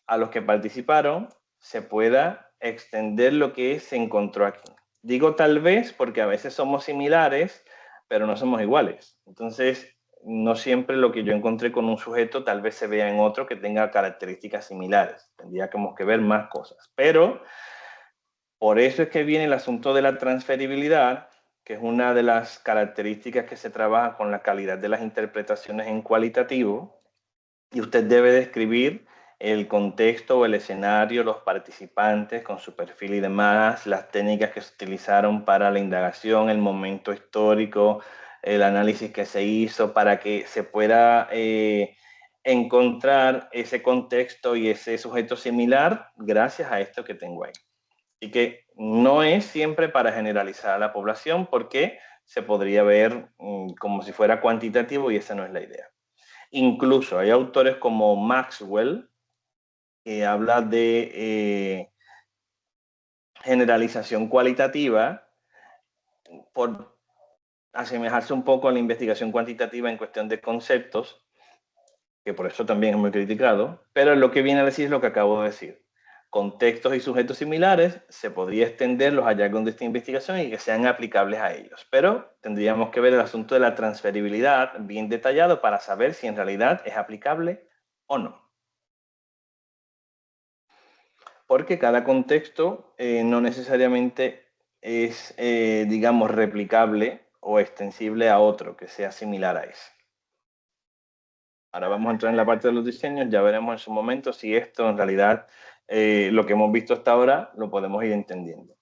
a los que participaron, se pueda extender lo que se encontró aquí. Digo tal vez porque a veces somos similares, pero no somos iguales. Entonces, no siempre lo que yo encontré con un sujeto tal vez se vea en otro que tenga características similares. Tendríamos que ver más cosas. Pero por eso es que viene el asunto de la transferibilidad, que es una de las características que se trabaja con la calidad de las interpretaciones en cualitativo, y usted debe describir el contexto o el escenario, los participantes con su perfil y demás, las técnicas que se utilizaron para la indagación, el momento histórico, el análisis que se hizo para que se pueda encontrar ese contexto y ese sujeto similar gracias a esto que tengo ahí. Y que no es siempre para generalizar a la población porque se podría ver como si fuera cuantitativo y esa no es la idea. Incluso hay autores como Maxwell que habla de generalización cualitativa por asemejarse un poco a la investigación cuantitativa en cuestión de conceptos, que por eso también es muy criticado, pero lo que viene a decir es lo que acabo de decir. Contextos y sujetos similares, se podría extender los hallazgos de esta investigación y que sean aplicables a ellos, pero tendríamos que ver el asunto de la transferibilidad bien detallado para saber si en realidad es aplicable o no. Porque cada contexto no necesariamente es, digamos, replicable o extensible a otro que sea similar a ese. Ahora vamos a entrar en la parte de los diseños, ya veremos en su momento si esto en realidad, lo que hemos visto hasta ahora, lo podemos ir entendiendo.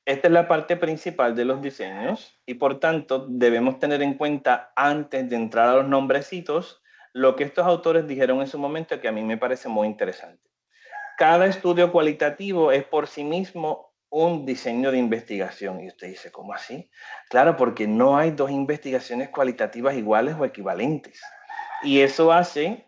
Esta es la parte principal de los diseños y por tanto debemos tener en cuenta antes de entrar a los nombrecitos lo que estos autores dijeron en su momento que a mí me parece muy interesante. Cada estudio cualitativo es por sí mismo un diseño de investigación. Y usted dice, ¿cómo así? Claro, porque no hay dos investigaciones cualitativas iguales o equivalentes. Y eso hace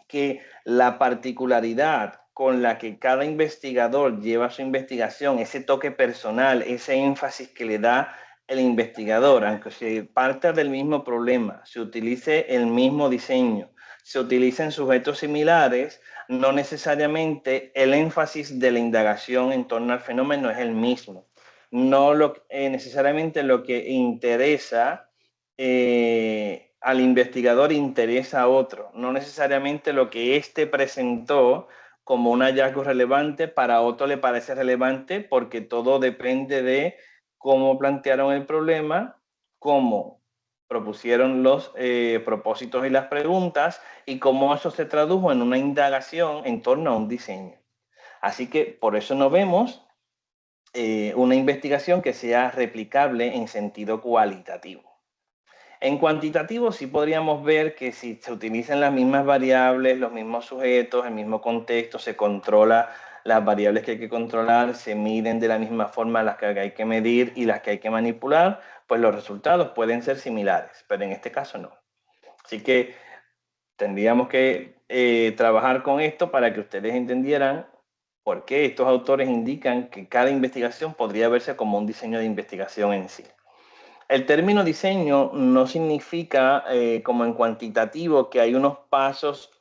que la particularidad con la que cada investigador lleva su investigación, ese toque personal, ese énfasis que le da el investigador, aunque se parta del mismo problema, se utilice el mismo diseño, se utilicen sujetos similares, no necesariamente el énfasis de la indagación en torno al fenómeno es el mismo. No necesariamente lo que interesa al investigador interesa a otro, no necesariamente lo que éste presentó como un hallazgo relevante para otro le parece relevante porque todo depende de cómo plantearon el problema, cómo propusieron los propósitos y las preguntas y cómo eso se tradujo en una indagación en torno a un diseño. Así que por eso no vemos una investigación que sea replicable en sentido cualitativo. En cuantitativo sí podríamos ver que si se utilizan las mismas variables, los mismos sujetos, el mismo contexto, se controla las variables que hay que controlar, se miden de la misma forma las que hay que medir y las que hay que manipular, pues los resultados pueden ser similares, pero en este caso no. Así que tendríamos que trabajar con esto para que ustedes entendieran por qué estos autores indican que cada investigación podría verse como un diseño de investigación en sí. El término diseño no significa, como en cuantitativo, que hay unos pasos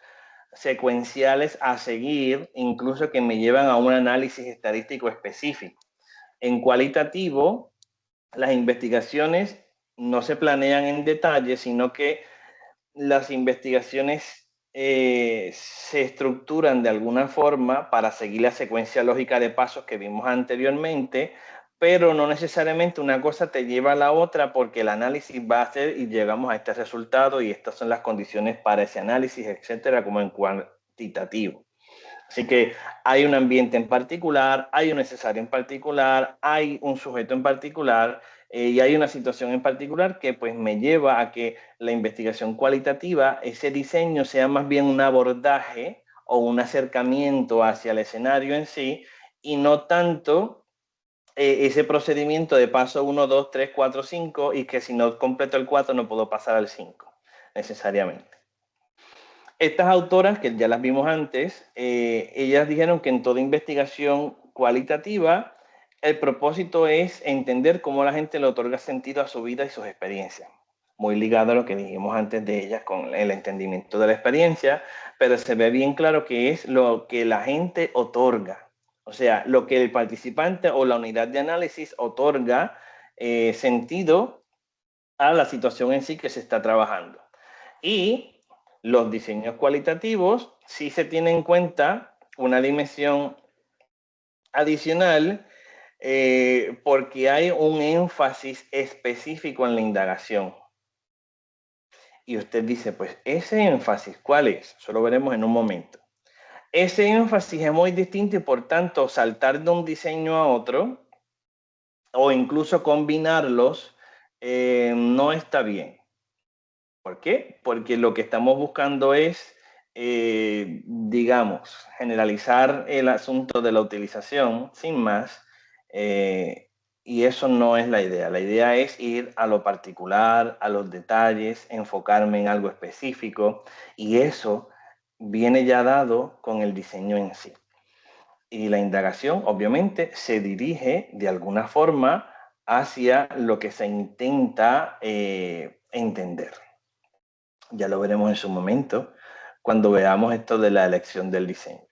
secuenciales a seguir, incluso que me llevan a un análisis estadístico específico. En cualitativo, las investigaciones no se planean en detalle, sino que las investigaciones se estructuran de alguna forma para seguir la secuencia lógica de pasos que vimos anteriormente, pero no necesariamente una cosa te lleva a la otra porque el análisis va a ser y llegamos a este resultado y estas son las condiciones para ese análisis, etcétera, como en cuantitativo. Así que hay un ambiente en particular, hay un necesario en particular, hay un sujeto en particular y hay una situación en particular que pues me lleva a que la investigación cualitativa, ese diseño sea más bien un abordaje o un acercamiento hacia el escenario en sí y no tanto ese procedimiento de paso 1, 2, 3, 4, 5 y que si no completo el 4 no puedo pasar al 5 necesariamente. Estas autoras, que ya las vimos antes, ellas dijeron que en toda investigación cualitativa, el propósito es entender cómo la gente le otorga sentido a su vida y sus experiencias. Muy ligado a lo que dijimos antes de ellas con el entendimiento de la experiencia, pero se ve bien claro que es lo que la gente otorga. O sea, lo que el participante o la unidad de análisis otorga sentido a la situación en sí que se está trabajando. Y los diseños cualitativos sí se tiene en cuenta una dimensión adicional porque hay un énfasis específico en la indagación. Y usted dice, pues ese énfasis, ¿cuál es? Eso lo veremos en un momento. Ese énfasis es muy distinto y por tanto saltar de un diseño a otro o incluso combinarlos no está bien. ¿Por qué? Porque lo que estamos buscando es, digamos, generalizar el asunto de la utilización sin más, y eso no es la idea. La idea es ir a lo particular, a los detalles, enfocarme en algo específico, y eso viene ya dado con el diseño en sí. Y la indagación, obviamente, se dirige de alguna forma hacia lo que se intenta entender. Ya lo veremos en su momento, cuando veamos esto de la elección del diseño.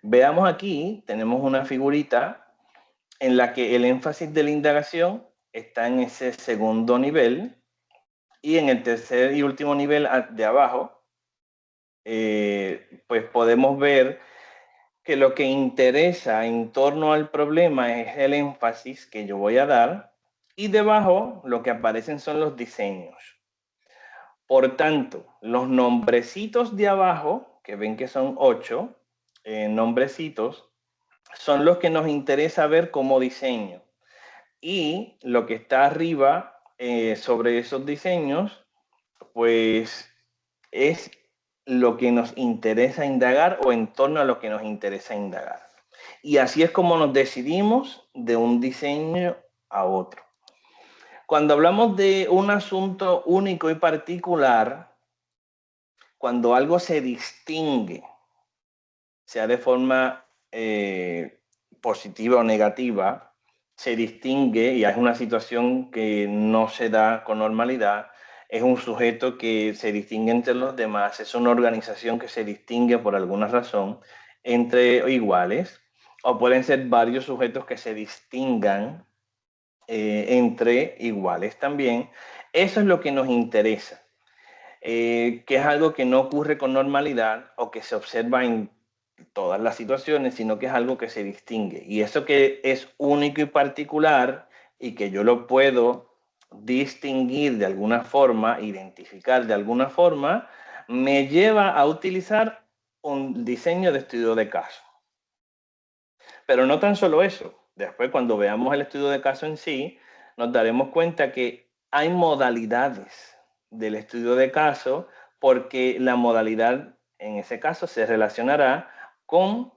Veamos aquí, tenemos una figurita en la que el énfasis de la indagación está en ese segundo nivel, y en el tercer y último nivel de abajo, pues podemos ver que lo que interesa en torno al problema es el énfasis que yo voy a dar, y debajo lo que aparecen son los diseños. Por tanto, los nombrecitos de abajo, que ven que son 8 nombrecitos, son los que nos interesa ver como diseño. Y lo que está arriba sobre esos diseños, pues es lo que nos interesa indagar o en torno a lo que nos interesa indagar. Y así es como nos decidimos de un diseño a otro. Cuando hablamos de un asunto único y particular, cuando algo se distingue, sea de forma positiva o negativa, se distingue y es una situación que no se da con normalidad, es un sujeto que se distingue entre los demás, es una organización que se distingue por alguna razón entre iguales, o pueden ser varios sujetos que se distingan entre iguales también. Eso es lo que nos interesa. Que es algo que no ocurre con normalidad o que se observa en todas las situaciones, sino que es algo que se distingue. Y eso que es único y particular y que yo lo puedo distinguir de alguna forma, identificar de alguna forma, me lleva a utilizar un diseño de estudio de caso. Pero no tan solo eso. Después, cuando veamos el estudio de caso en sí, nos daremos cuenta que hay modalidades del estudio de caso, porque la modalidad en ese caso se relacionará con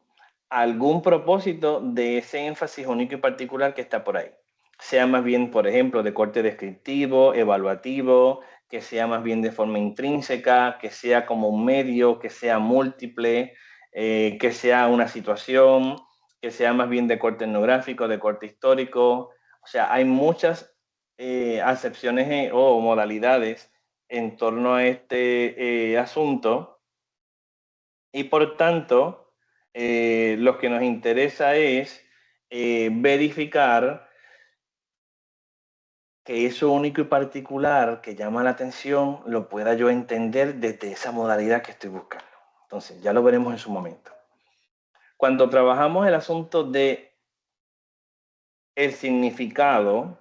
algún propósito de ese énfasis único y particular que está por ahí. Sea más bien, por ejemplo, de corte descriptivo, evaluativo, que sea más bien de forma intrínseca, que sea como un medio, que sea múltiple, que sea una situación, que sea más bien de corte etnográfico, de corte histórico. O sea, hay muchas acepciones o modalidades en torno a este asunto, y por tanto, lo que nos interesa es verificar que eso único y particular que llama la atención lo pueda yo entender desde esa modalidad que estoy buscando. Entonces, ya lo veremos en su momento. Cuando trabajamos el asunto de el significado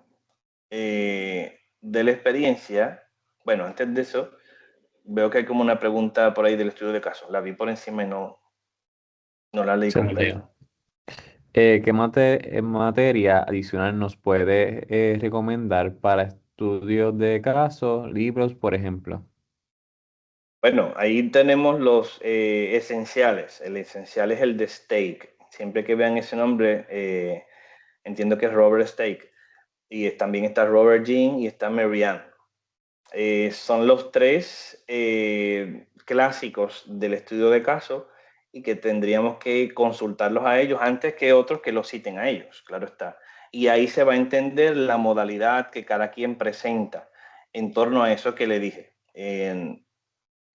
de la experiencia, bueno, antes de eso, veo que hay como una pregunta por ahí del estudio de caso. La vi por encima y no la leí Se completa. entiende. ¿Qué materia adicional nos puede recomendar para estudios de casos, libros, por ejemplo? Bueno, ahí tenemos los esenciales. El esencial es el de Stake. Siempre que vean ese nombre, entiendo que es Robert Stake. Y también está Robert Jean y está Marianne. Son los tres clásicos del estudio de caso, y que tendríamos que consultarlos a ellos antes que otros que los citen a ellos, claro está. Y ahí se va a entender la modalidad que cada quien presenta en torno a eso que le dije.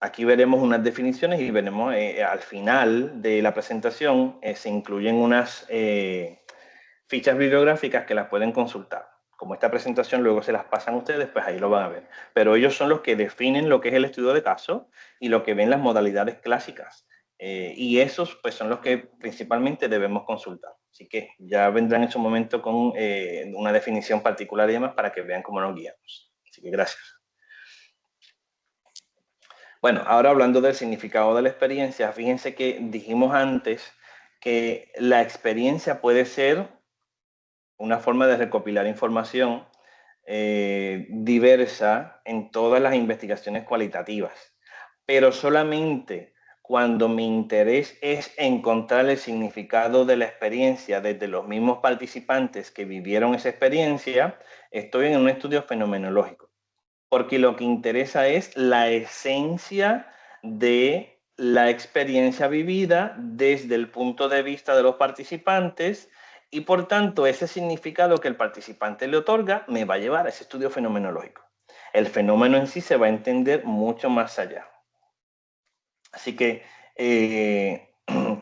Aquí veremos unas definiciones y veremos al final de la presentación se incluyen unas fichas bibliográficas que las pueden consultar. Como esta presentación luego se las pasan a ustedes, pues ahí lo van a ver. Pero ellos son los que definen lo que es el estudio de caso y lo que ven las modalidades clásicas. Y esos pues son los que principalmente debemos consultar. Así que ya vendrán en su momento con una definición particular y demás para que vean cómo nos guiamos. Así que gracias. Bueno, ahora hablando del significado de la experiencia, fíjense que dijimos antes que la experiencia puede ser una forma de recopilar información diversa en todas las investigaciones cualitativas, pero solamente cuando mi interés es encontrar el significado de la experiencia desde los mismos participantes que vivieron esa experiencia, estoy en un estudio fenomenológico, porque lo que interesa es la esencia de la experiencia vivida desde el punto de vista de los participantes y por tanto ese significado que el participante le otorga me va a llevar a ese estudio fenomenológico. El fenómeno en sí se va a entender mucho más allá. Así que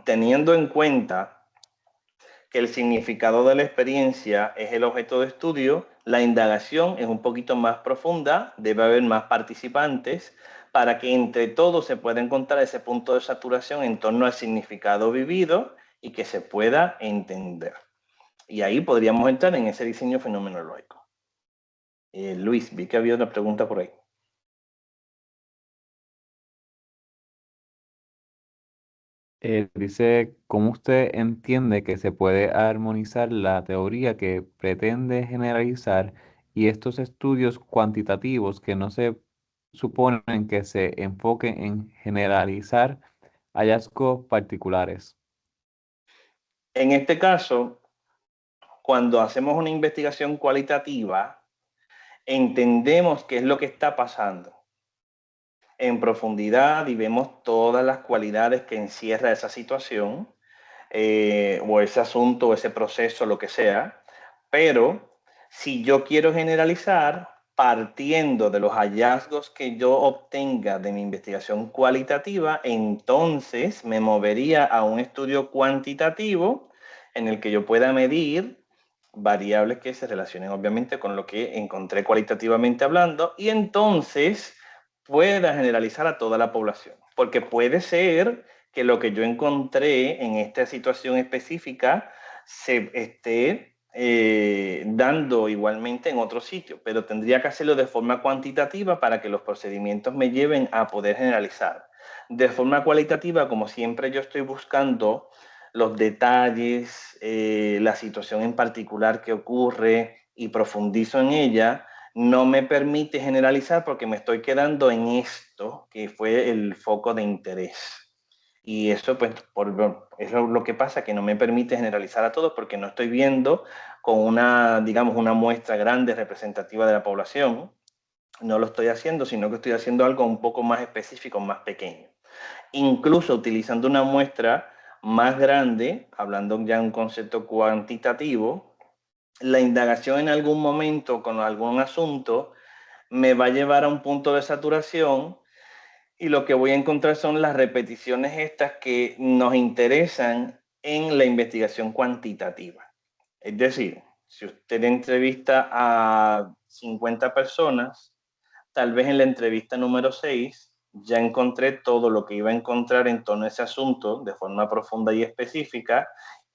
teniendo en cuenta que el significado de la experiencia es el objeto de estudio, la indagación es un poquito más profunda, debe haber más participantes para que entre todos se pueda encontrar ese punto de saturación en torno al significado vivido y que se pueda entender. Y ahí podríamos entrar en ese diseño fenomenológico. Luis, vi que había otra pregunta por ahí. Dice, ¿cómo usted entiende que se puede armonizar la teoría que pretende generalizar y estos estudios cuantitativos que no se suponen que se enfoquen en generalizar hallazgos particulares? En este caso, cuando hacemos una investigación cualitativa, entendemos qué es lo que está pasando en profundidad y vemos todas las cualidades que encierra esa situación o ese asunto o ese proceso, lo que sea. Pero si yo quiero generalizar, partiendo de los hallazgos que yo obtenga de mi investigación cualitativa, entonces me movería a un estudio cuantitativo en el que yo pueda medir variables que se relacionen obviamente con lo que encontré cualitativamente hablando y entonces pueda generalizar a toda la población. Porque puede ser que lo que yo encontré en esta situación específica se esté dando igualmente en otro sitio, pero tendría que hacerlo de forma cuantitativa para que los procedimientos me lleven a poder generalizar. De forma cualitativa, como siempre yo estoy buscando los detalles, la situación en particular que ocurre y profundizo en ella, no me permite generalizar porque me estoy quedando en esto que fue el foco de interés. Y eso, pues, es lo que pasa, que no me permite generalizar a todos porque no estoy viendo con una, digamos, una muestra grande representativa de la población. No lo estoy haciendo, sino que estoy haciendo algo un poco más específico, más pequeño. Incluso utilizando una muestra más grande, hablando ya de un concepto cuantitativo, la indagación en algún momento con algún asunto me va a llevar a un punto de saturación y lo que voy a encontrar son las repeticiones estas que nos interesan en la investigación cuantitativa. Es decir, si usted entrevista a 50 personas, tal vez en la entrevista número 6 ya encontré todo lo que iba a encontrar en torno a ese asunto de forma profunda y específica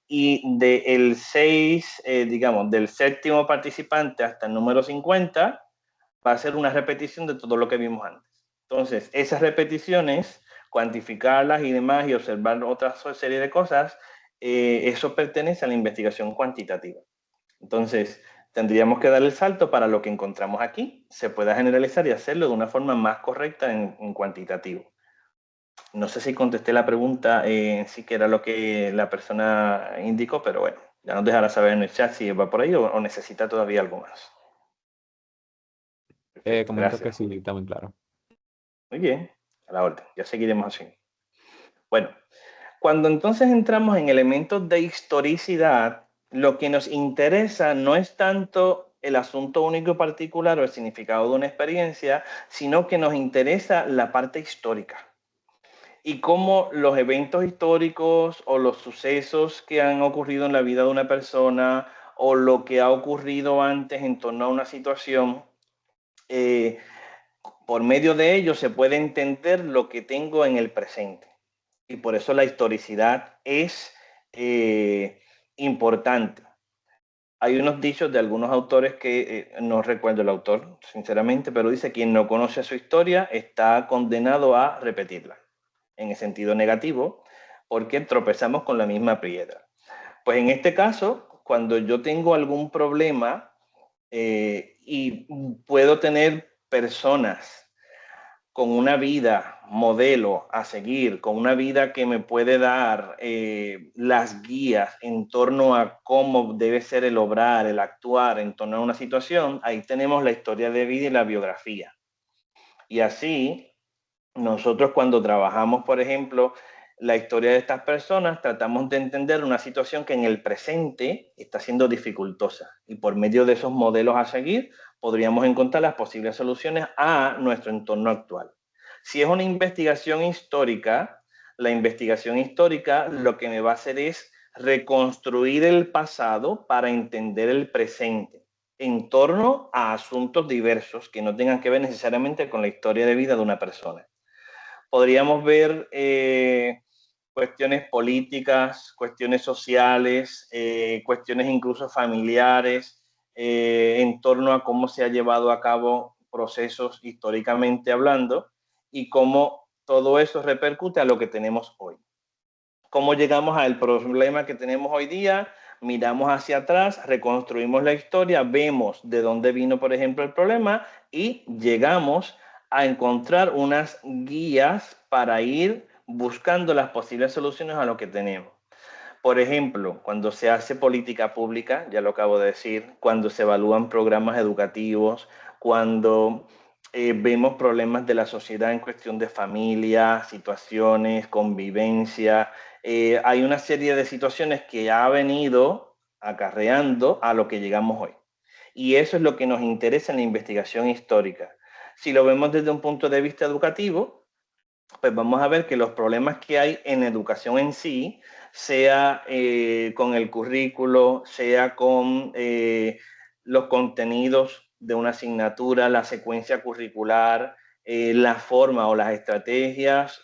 y del 6, digamos, del séptimo participante hasta el número 50 va a ser una repetición de todo lo que vimos antes. Entonces, esas repeticiones, cuantificarlas y demás y observar otra serie de cosas, eso pertenece a la investigación cuantitativa. Entonces, tendríamos que dar el salto para lo que encontramos aquí, se pueda generalizar y hacerlo de una forma más correcta en cuantitativo. No sé si contesté la pregunta en sí que era lo que la persona indicó, pero bueno, ya nos dejará saber en el chat si va por ahí o necesita todavía algo más. Perfecto, Comento que gracias. sí, está muy claro. Muy bien, a la orden, ya seguiremos así. Bueno, cuando entonces entramos en elementos de historicidad, lo que nos interesa no es tanto el asunto único y particular o el significado de una experiencia, sino que nos interesa la parte histórica y cómo los eventos históricos o los sucesos que han ocurrido en la vida de una persona o lo que ha ocurrido antes en torno a una situación, eh, por medio de ello se puede entender lo que tengo en el presente. Y por eso la historicidad es importante. Hay unos dichos de algunos autores que no recuerdo el autor, sinceramente, pero dice: quien no conoce su historia está condenado a repetirla, en el sentido negativo, porque tropezamos con la misma piedra. Pues en este caso, cuando yo tengo algún problema y puedo tener personas con una vida modelo a seguir, con una vida que me puede dar las guías en torno a cómo debe ser el obrar, el actuar en torno a una situación, ahí tenemos la historia de vida y la biografía. Y así, nosotros cuando trabajamos, por ejemplo, la historia de estas personas, tratamos de entender una situación que en el presente está siendo dificultosa. Y por medio de esos modelos a seguir, podríamos encontrar las posibles soluciones a nuestro entorno actual. Si es una investigación histórica, la investigación histórica lo que me va a hacer es reconstruir el pasado para entender el presente en torno a asuntos diversos que no tengan que ver necesariamente con la historia de vida de una persona. Podríamos ver cuestiones políticas, cuestiones sociales, cuestiones incluso familiares, en torno a cómo se ha llevado a cabo procesos históricamente hablando y cómo todo eso repercute a lo que tenemos hoy. Cómo llegamos al problema que tenemos hoy día, miramos hacia atrás, reconstruimos la historia, vemos de dónde vino, por ejemplo, el problema y llegamos a encontrar unas guías para ir buscando las posibles soluciones a lo que tenemos. Por ejemplo, cuando se hace política pública, ya lo acabo de decir, cuando se evalúan programas educativos, cuando vemos problemas de la sociedad en cuestión de familia, situaciones, convivencia, hay una serie de situaciones que ha venido acarreando a lo que llegamos hoy. Y eso es lo que nos interesa en la investigación histórica. Si lo vemos desde un punto de vista educativo, pues vamos a ver que los problemas que hay en educación en sí, sea con el currículo, sea con los contenidos de una asignatura, la secuencia curricular, la forma o las estrategias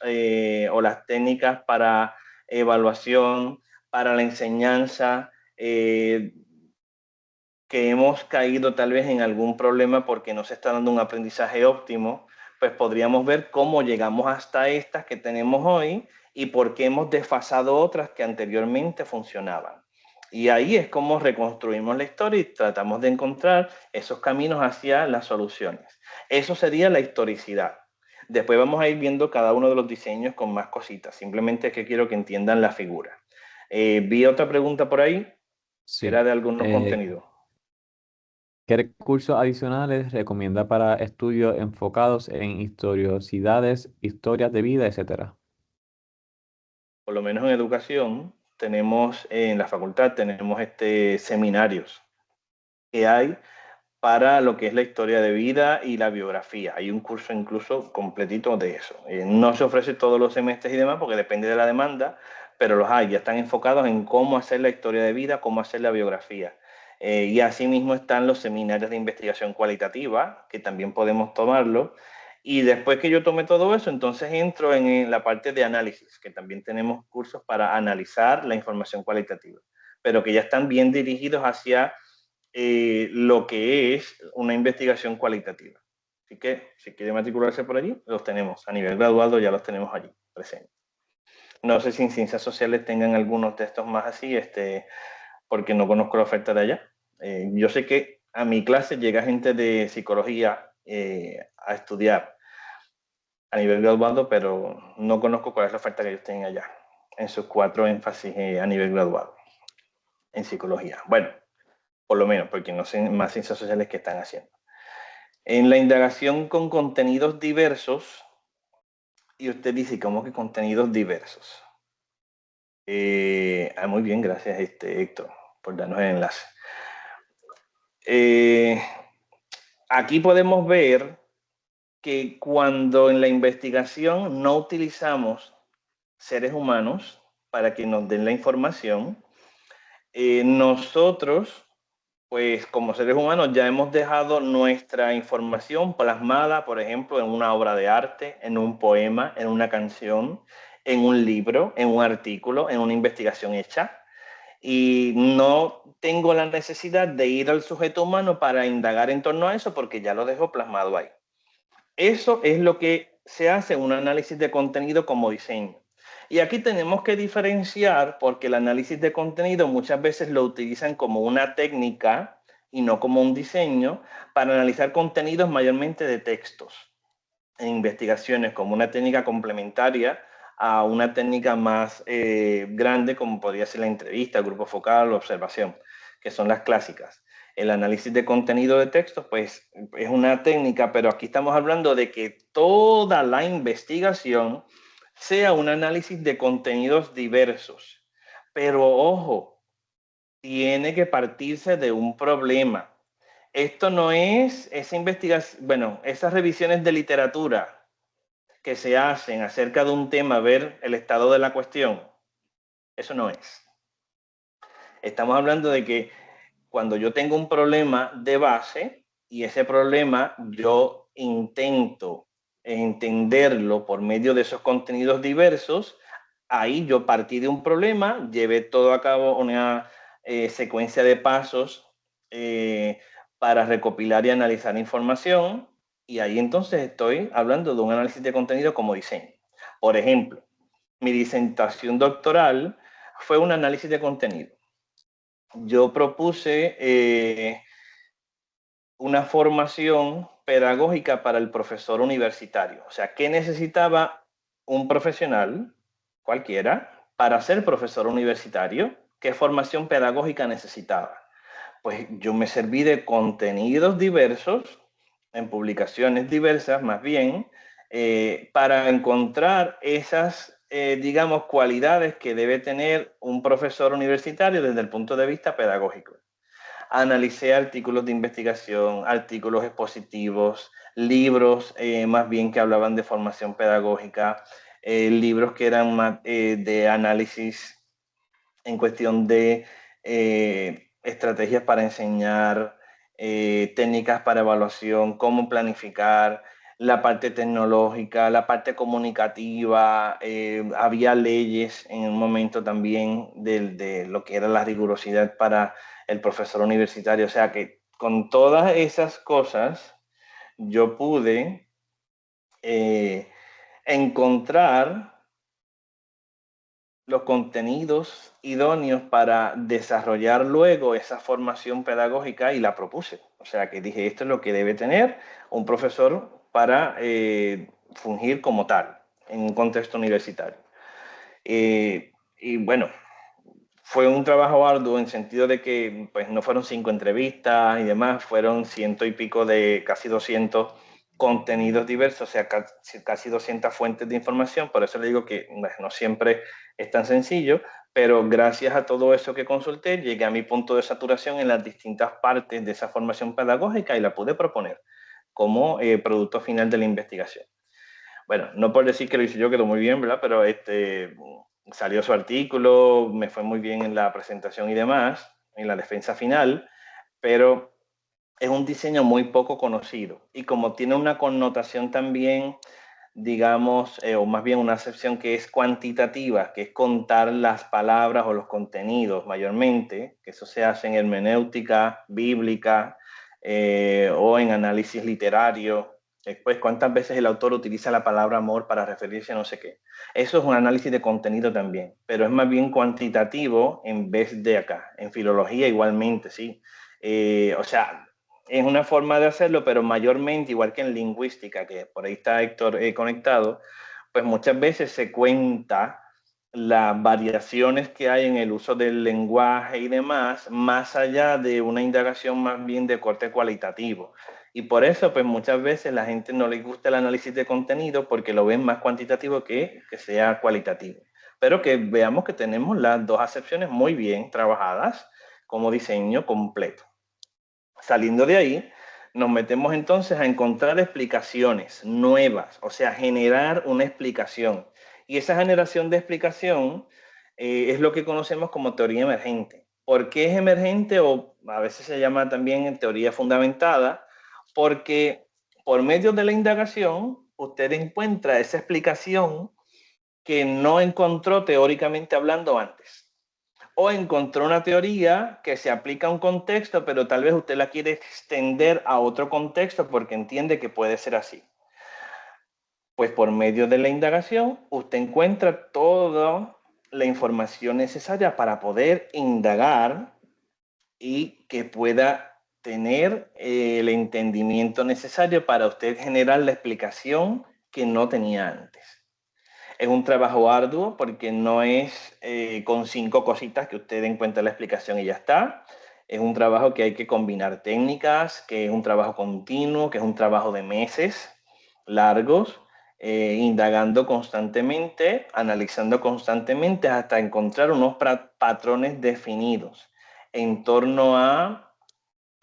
o las técnicas para evaluación, para la enseñanza, que hemos caído tal vez en algún problema porque no se está dando un aprendizaje óptimo, pues podríamos ver cómo llegamos hasta estas que tenemos hoy y por qué hemos desfasado otras que anteriormente funcionaban. Y ahí es como reconstruimos la historia y tratamos de encontrar esos caminos hacia las soluciones. Eso sería la historicidad. Después vamos a ir viendo cada uno de los diseños con más cositas. Simplemente es que quiero que entiendan la figura. Vi otra pregunta por ahí, que Sí. era de algunos contenidos. ¿Qué recursos adicionales recomienda para estudios enfocados en historiosidades, historias de vida, etcétera? Por lo menos en educación, tenemos en la facultad, tenemos seminarios que hay para lo que es la historia de vida y la biografía. Hay un curso incluso completito de eso. No se ofrece todos los semestres y demás porque depende de la demanda, pero los hay, ya están enfocados en cómo hacer la historia de vida, cómo hacer la biografía. Y asimismo están los seminarios de investigación cualitativa, que también podemos tomarlo. Y después que yo tome todo eso, entonces entro en la parte de análisis, que también tenemos cursos para analizar la información cualitativa, pero que ya están bien dirigidos hacia lo que es una investigación cualitativa. Así que si quiere matricularse por allí, los tenemos. A nivel graduado ya los tenemos allí presentes. No sé si en ciencias sociales tengan algunos de estos más así, porque no conozco la oferta de allá. Yo sé que a mi clase llega gente de psicología a estudiar a nivel graduado, pero no conozco cuál es la oferta que ellos tienen allá en sus 4 énfasis a nivel graduado en psicología. Bueno, por lo menos, porque no sé más ciencias sociales que están haciendo. En la indagación con contenidos diversos, y usted dice, ¿cómo que contenidos diversos? Muy bien, gracias Héctor por darnos el enlace. Aquí podemos ver que cuando en la investigación no utilizamos seres humanos para que nos den la información, nosotros pues como seres humanos ya hemos dejado nuestra información plasmada, por ejemplo, en una obra de arte, en un poema, en una canción, en un libro, en un artículo, en una investigación hecha. Y no tengo la necesidad de ir al sujeto humano para indagar en torno a eso porque ya lo dejo plasmado ahí. Eso es lo que se hace en un análisis de contenido como diseño. Y aquí tenemos que diferenciar porque el análisis de contenido muchas veces lo utilizan como una técnica y no como un diseño para analizar contenidos mayormente de textos en investigaciones como una técnica complementaria a una técnica más grande como podría ser la entrevista, el grupo focal o observación, que son las clásicas. El análisis de contenido de textos, pues es una técnica, pero aquí estamos hablando de que toda la investigación sea un análisis de contenidos diversos. Pero ojo, tiene que partirse de un problema. Esto no es esa investigación, bueno, esas revisiones de literatura que se hacen acerca de un tema, ver el estado de la cuestión. Eso no es. Estamos hablando de que cuando yo tengo un problema de base y ese problema yo intento entenderlo por medio de esos contenidos diversos, ahí yo partí de un problema, llevé todo a cabo una secuencia de pasos para recopilar y analizar información y ahí entonces estoy hablando de un análisis de contenido como diseño. Por ejemplo, mi disertación doctoral fue un análisis de contenido. Yo propuse una formación pedagógica para el profesor universitario. O sea, ¿qué necesitaba un profesional, cualquiera, para ser profesor universitario? ¿Qué formación pedagógica necesitaba? Pues yo me serví de contenidos diversos, en publicaciones diversas más bien, para encontrar esas, digamos, cualidades que debe tener un profesor universitario desde el punto de vista pedagógico. Analicé artículos de investigación, artículos expositivos, libros más bien que hablaban de formación pedagógica, libros que eran más, de análisis en cuestión de estrategias para enseñar, técnicas para evaluación, cómo planificar, la parte tecnológica, la parte comunicativa, había leyes en un momento también de lo que era la rigurosidad para el profesor universitario. O sea que con todas esas cosas yo pude encontrar los contenidos idóneos para desarrollar luego esa formación pedagógica y la propuse. O sea que dije, esto es lo que debe tener un profesor para fungir como tal en un contexto universitario. Y bueno, fue un trabajo arduo en sentido de que pues, no fueron 5 entrevistas y demás, fueron ciento y pico de casi 200 contenidos diversos, o sea, casi 200 fuentes de información. Por eso le digo que no siempre es tan sencillo, pero gracias a todo eso que consulté, llegué a mi punto de saturación en las distintas partes de esa formación pedagógica y la pude proponer como producto final de la investigación. Bueno, no por decir que lo hice yo, quedó muy bien, ¿verdad? Pero salió su artículo, me fue muy bien en la presentación y demás, en la defensa final, pero es un diseño muy poco conocido y como tiene una connotación también, digamos, o más bien una acepción que es cuantitativa, que es contar las palabras o los contenidos mayormente, que eso se hace en hermenéutica bíblica o en análisis literario. Después, ¿cuántas veces el autor utiliza la palabra amor para referirse a no sé qué? Eso es un análisis de contenido también, pero es más bien cuantitativo en vez de acá. En filología igualmente, sí. O sea, es una forma de hacerlo, pero mayormente, igual que en lingüística, que por ahí está Héctor conectado, pues muchas veces se cuenta las variaciones que hay en el uso del lenguaje y demás, más allá de una indagación más bien de corte cualitativo. Y por eso, pues muchas veces la gente no le gusta el análisis de contenido porque lo ven más cuantitativo que sea cualitativo. Pero que veamos que tenemos las dos acepciones muy bien trabajadas como diseño completo. Saliendo de ahí, nos metemos entonces a encontrar explicaciones nuevas, o sea, generar una explicación. Y esa generación de explicación es lo que conocemos como teoría emergente. ¿Por qué es emergente o a veces se llama también teoría fundamentada? Porque por medio de la indagación usted encuentra esa explicación que no encontró teóricamente hablando antes. o encontró una teoría que se aplica a un contexto, pero tal vez usted la quiere extender a otro contexto porque entiende que puede ser así. Pues por medio de la indagación, usted encuentra toda la información necesaria para poder indagar y que pueda tener el entendimiento necesario para usted generar la explicación que no tenía antes. Es un trabajo arduo porque no es con 5 cositas que usted encuentra la explicación y ya está. Es un trabajo que hay que combinar técnicas, que es un trabajo continuo, que es un trabajo de meses largos, indagando constantemente, analizando constantemente hasta encontrar unos patrones definidos en torno a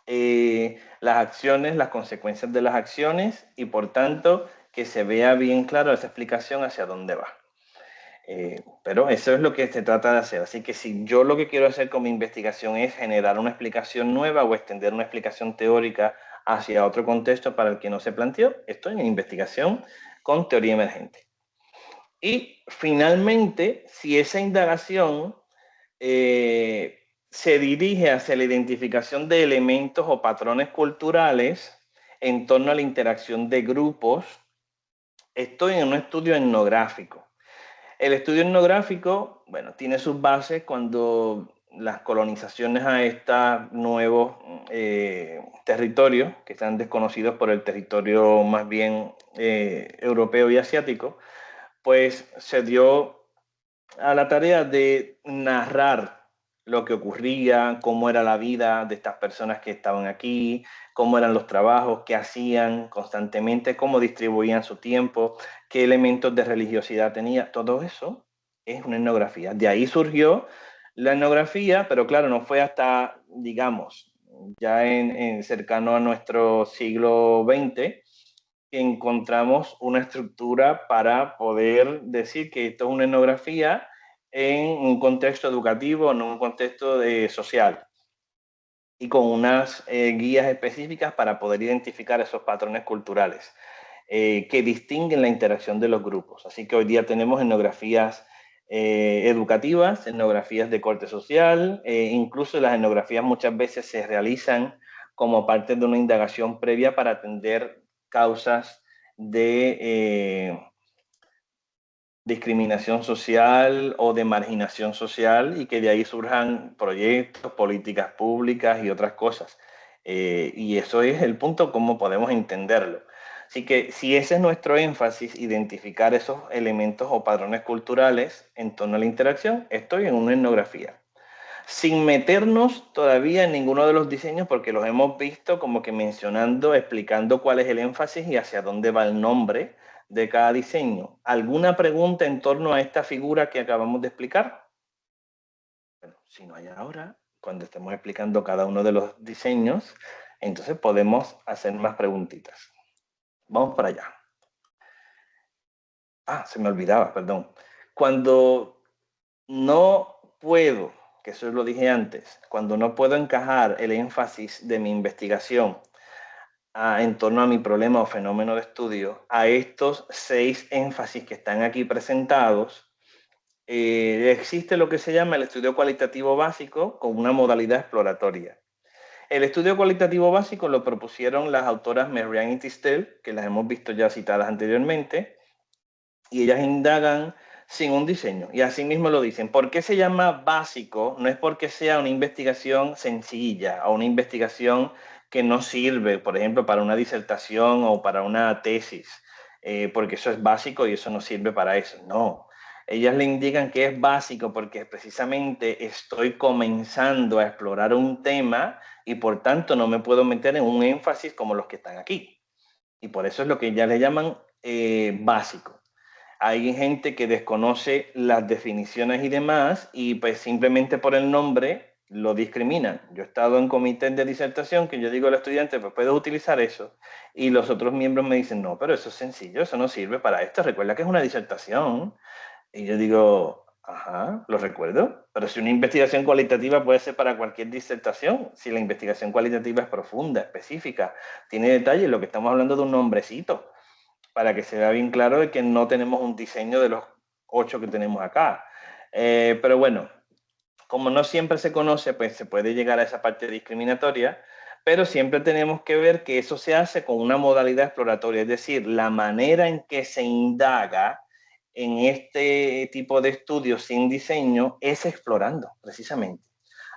las acciones, las consecuencias de las acciones y por tanto que se vea bien claro esa explicación hacia dónde va. Pero eso es lo que se trata de hacer. Así que si yo lo que quiero hacer con mi investigación es generar una explicación nueva o extender una explicación teórica hacia otro contexto para el que no se planteó, estoy en investigación con teoría emergente. Y finalmente, si esa indagación se dirige hacia la identificación de elementos o patrones culturales en torno a la interacción de grupos, estoy en un estudio etnográfico. El estudio etnográfico, bueno, tiene sus bases cuando las colonizaciones a estos nuevos territorios, que están desconocidos por el territorio más bien europeo y asiático, pues se dio a la tarea de narrar lo que ocurría, cómo era la vida de estas personas que estaban aquí, cómo eran los trabajos, qué hacían constantemente, cómo distribuían su tiempo, qué elementos de religiosidad tenía. Todo eso es una etnografía. De ahí surgió la etnografía, pero claro, no fue hasta, digamos, ya en cercano a nuestro siglo XX, que encontramos una estructura para poder decir que esto es una etnografía en un contexto educativo, en un contexto social y con unas guías específicas para poder identificar esos patrones culturales que distinguen la interacción de los grupos. Así que hoy día tenemos etnografías educativas, etnografías de corte social, incluso las etnografías muchas veces se realizan como parte de una indagación previa para atender causas de discriminación social o de marginación social y que de ahí surjan proyectos, políticas públicas y otras cosas. Y eso es el punto, cómo podemos entenderlo. Así que si ese es nuestro énfasis, identificar esos elementos o patrones culturales en torno a la interacción, estoy en una etnografía sin meternos todavía en ninguno de los diseños porque los hemos visto como que mencionando, explicando cuál es el énfasis y hacia dónde va el nombre de cada diseño. ¿Alguna pregunta en torno a esta figura que acabamos de explicar? Bueno, si no hay ahora, cuando estemos explicando cada uno de los diseños, entonces podemos hacer más preguntitas. Vamos para allá. Ah, se me olvidaba, perdón. Cuando no puedo, que eso lo dije antes, cuando no puedo encajar el énfasis de mi investigación en torno a mi problema o fenómeno de estudio, a estos 6 énfasis que están aquí presentados, existe lo que se llama el estudio cualitativo básico con una modalidad exploratoria. El estudio cualitativo básico lo propusieron las autoras Merian y Tistel, que las hemos visto ya citadas anteriormente, y ellas indagan sin un diseño. Y así mismo lo dicen. ¿Por qué se llama básico? No es porque sea una investigación sencilla o una investigación que no sirve, por ejemplo, para una disertación o para una tesis, porque eso es básico y eso no sirve para eso. No. Ellas le indican que es básico porque precisamente estoy comenzando a explorar un tema y por tanto no me puedo meter en un énfasis como los que están aquí. Y por eso es lo que ellas le llaman básico. Hay gente que desconoce las definiciones y demás y pues simplemente por el nombre lo discriminan. Yo he estado en comités de disertación que yo digo al estudiante, pues puedes utilizar eso. Y los otros miembros me dicen, no, pero eso es sencillo, eso no sirve para esto. Recuerda que es una disertación. Y yo digo, ajá, lo recuerdo. Pero si una investigación cualitativa puede ser para cualquier disertación, si la investigación cualitativa es profunda, específica, tiene detalles, lo que estamos hablando de un nombrecito para que se vea bien claro de que no tenemos un diseño de los 8 que tenemos acá. Pero bueno, como no siempre se conoce, pues se puede llegar a esa parte discriminatoria, pero siempre tenemos que ver que eso se hace con una modalidad exploratoria, es decir, la manera en que se indaga en este tipo de estudios sin diseño es explorando, precisamente.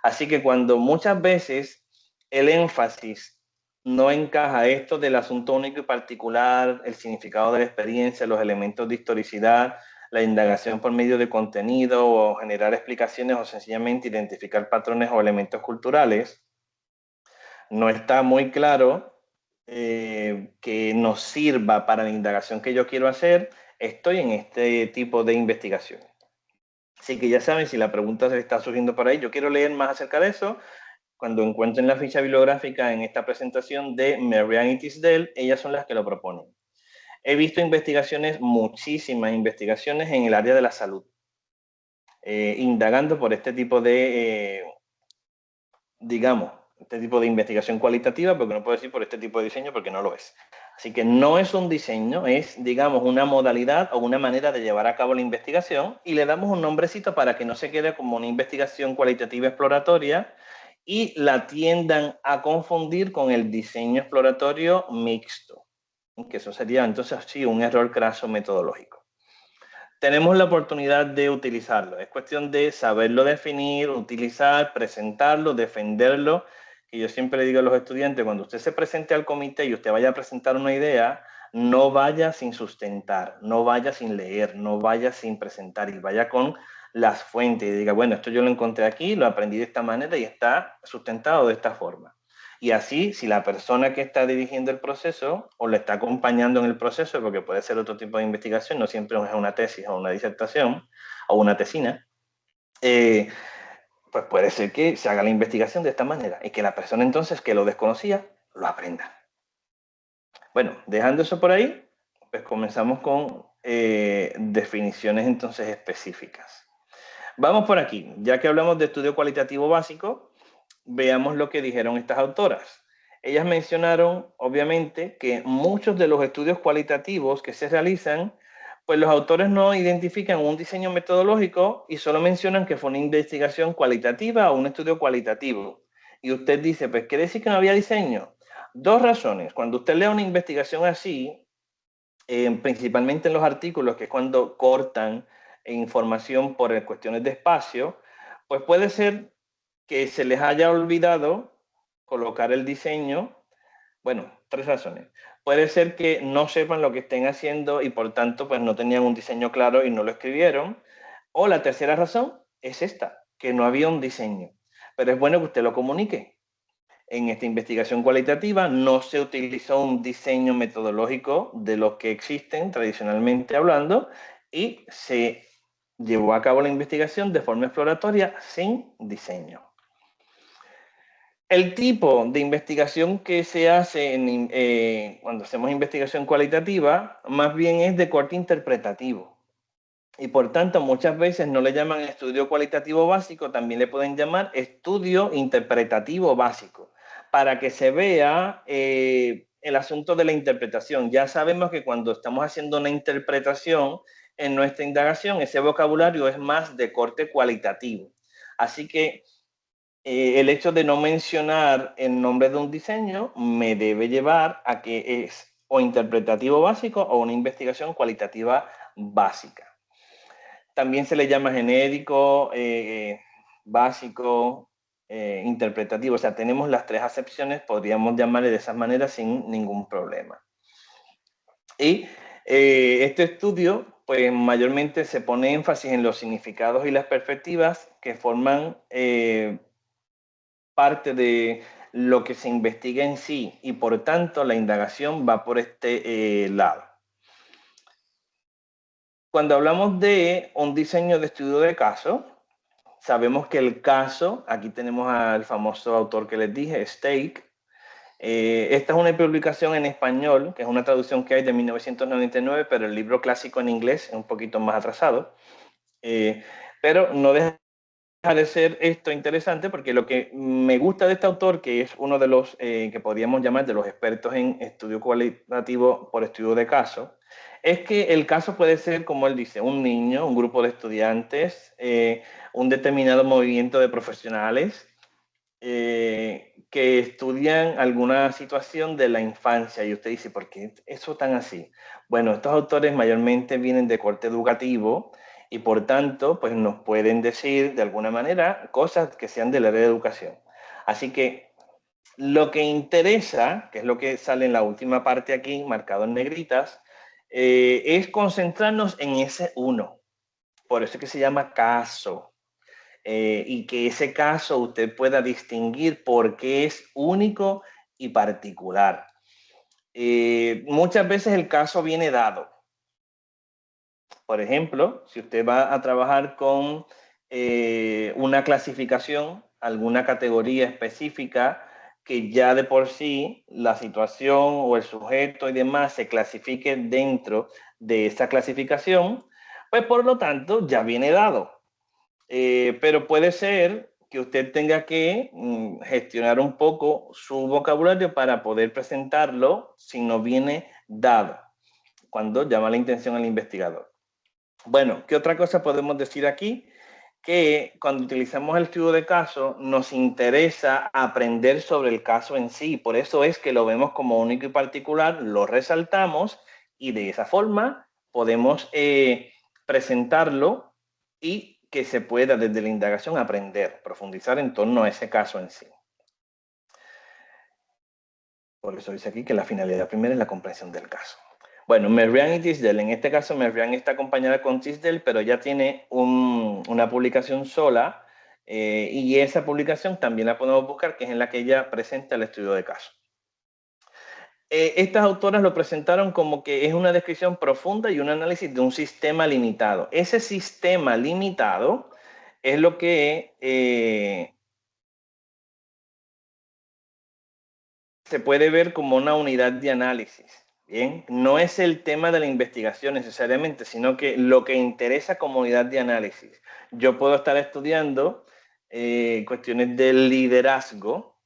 Así que cuando muchas veces el énfasis no encaja esto del asunto único y particular, el significado de la experiencia, los elementos de historicidad, la indagación por medio de contenido o generar explicaciones o sencillamente identificar patrones o elementos culturales, no está muy claro que nos sirva para la indagación que yo quiero hacer, estoy en este tipo de investigación. Así que ya saben, si la pregunta se está surgiendo por ahí, yo quiero leer más acerca de eso. Cuando encuentren la ficha bibliográfica en esta presentación de Marianne y Tisdale, ellas son las que lo proponen. He visto investigaciones, muchísimas investigaciones en el área de la salud, indagando por este tipo de, digamos, este tipo de investigación cualitativa, porque no puedo decir por este tipo de diseño porque no lo es. Así que no es un diseño, es, digamos, una modalidad o una manera de llevar a cabo la investigación y le damos un nombrecito para que no se quede como una investigación cualitativa exploratoria y la tiendan a confundir con el diseño exploratorio mixto, que eso sería entonces sí un error craso metodológico. Tenemos la oportunidad de utilizarlo. Es cuestión de saberlo definir, utilizar, presentarlo, defenderlo. Y yo siempre le digo a los estudiantes, cuando usted se presente al comité y usted vaya a presentar una idea, no vaya sin sustentar, no vaya sin leer, no vaya sin presentar y vaya con las fuentes y diga, bueno, esto yo lo encontré aquí, lo aprendí de esta manera y está sustentado de esta forma. Y así, si la persona que está dirigiendo el proceso o le está acompañando en el proceso, porque puede ser otro tipo de investigación, no siempre es una tesis o una disertación o una tesina, pues puede ser que se haga la investigación de esta manera y que la persona entonces que lo desconocía lo aprenda. Bueno, dejando eso por ahí, pues comenzamos con definiciones entonces específicas. Vamos por aquí, ya que hablamos de estudio cualitativo básico, veamos lo que dijeron estas autoras. Ellas mencionaron, obviamente, que muchos de los estudios cualitativos que se realizan, pues los autores no identifican un diseño metodológico y solo mencionan que fue una investigación cualitativa o un estudio cualitativo. Y usted dice, pues quiere decir que no había diseño. Dos razones. Cuando usted lea una investigación así, principalmente en los artículos, que es cuando cortan información por cuestiones de espacio, pues puede ser que se les haya olvidado colocar el diseño. Bueno, tres razones. Puede ser que no sepan lo que estén haciendo y por tanto pues no tenían un diseño claro y no lo escribieron. O la tercera razón es esta, que no había un diseño. Pero es bueno que usted lo comunique. En esta investigación cualitativa no se utilizó un diseño metodológico de los que existen tradicionalmente hablando y se llevó a cabo la investigación de forma exploratoria sin diseño. El tipo de investigación que se hace cuando hacemos investigación cualitativa, más bien es de corte interpretativo. Y por tanto, muchas veces no le llaman estudio cualitativo básico, también le pueden llamar estudio interpretativo básico, para que se vea el asunto de la interpretación. Ya sabemos que cuando estamos haciendo una interpretación en nuestra indagación, ese vocabulario es más de corte cualitativo. Así que el hecho de no mencionar el nombre de un diseño me debe llevar a que es o interpretativo básico o una investigación cualitativa básica. También se le llama genérico, básico, interpretativo. O sea, tenemos las tres acepciones, podríamos llamarle de esa manera sin ningún problema. Y este estudio, pues mayormente se pone énfasis en los significados y las perspectivas que forman parte de lo que se investiga en sí y por tanto la indagación va por este lado. Cuando hablamos de un diseño de estudio de caso, sabemos que el caso, aquí tenemos al famoso autor que les dije, Stake. Esta es una publicación en español, que es una traducción que hay de 1999, pero el libro clásico en inglés es un poquito más atrasado. Pero no deja de ser esto interesante porque lo que me gusta de este autor, que es uno de los que podríamos llamar de los expertos en estudio cualitativo por estudio de caso, Es que el caso puede ser, como él dice, un niño, un grupo de estudiantes, un determinado movimiento de profesionales que estudian alguna situación de la infancia. Y usted dice, ¿por qué eso tan así? Bueno, estos autores mayormente vienen de corte educativo y por tanto, pues nos pueden decir de alguna manera cosas que sean del área de educación. Así que lo que interesa, que es lo que sale en la última parte aquí, marcado en negritas, es concentrarnos en ese uno. Por eso es que se llama caso. Y que ese caso usted pueda distinguir por qué es único y particular. Muchas veces el caso viene dado. Por ejemplo, si usted va a trabajar con una clasificación, alguna categoría específica, que ya de por sí la situación o el sujeto y demás se clasifique dentro de esa clasificación, pues por lo tanto ya viene dado. Pero puede ser que usted tenga que gestionar un poco su vocabulario para poder presentarlo si no viene dado, cuando llama la intención al investigador. Bueno, ¿qué otra cosa podemos decir aquí? Que cuando utilizamos el estudio de caso nos interesa aprender sobre el caso en sí. Por eso es que lo vemos como único y particular, lo resaltamos y de esa forma podemos presentarlo y que se pueda desde la indagación aprender, profundizar en torno a ese caso en sí. Por eso dice aquí que la finalidad primera es la comprensión del caso. Bueno, Merriam y Tisdale. En este caso, Merriam está acompañada con Tisdale, pero ya tiene una publicación sola y esa publicación también la podemos buscar, que es en la que ella presenta el estudio de caso. Estas autoras lo presentaron como que es una descripción profunda y un análisis de un sistema limitado. Ese sistema limitado es lo que se puede ver como una unidad de análisis. Bien, no es el tema de la investigación necesariamente, sino que lo que interesa como unidad de análisis. Yo puedo estar estudiando cuestiones del liderazgo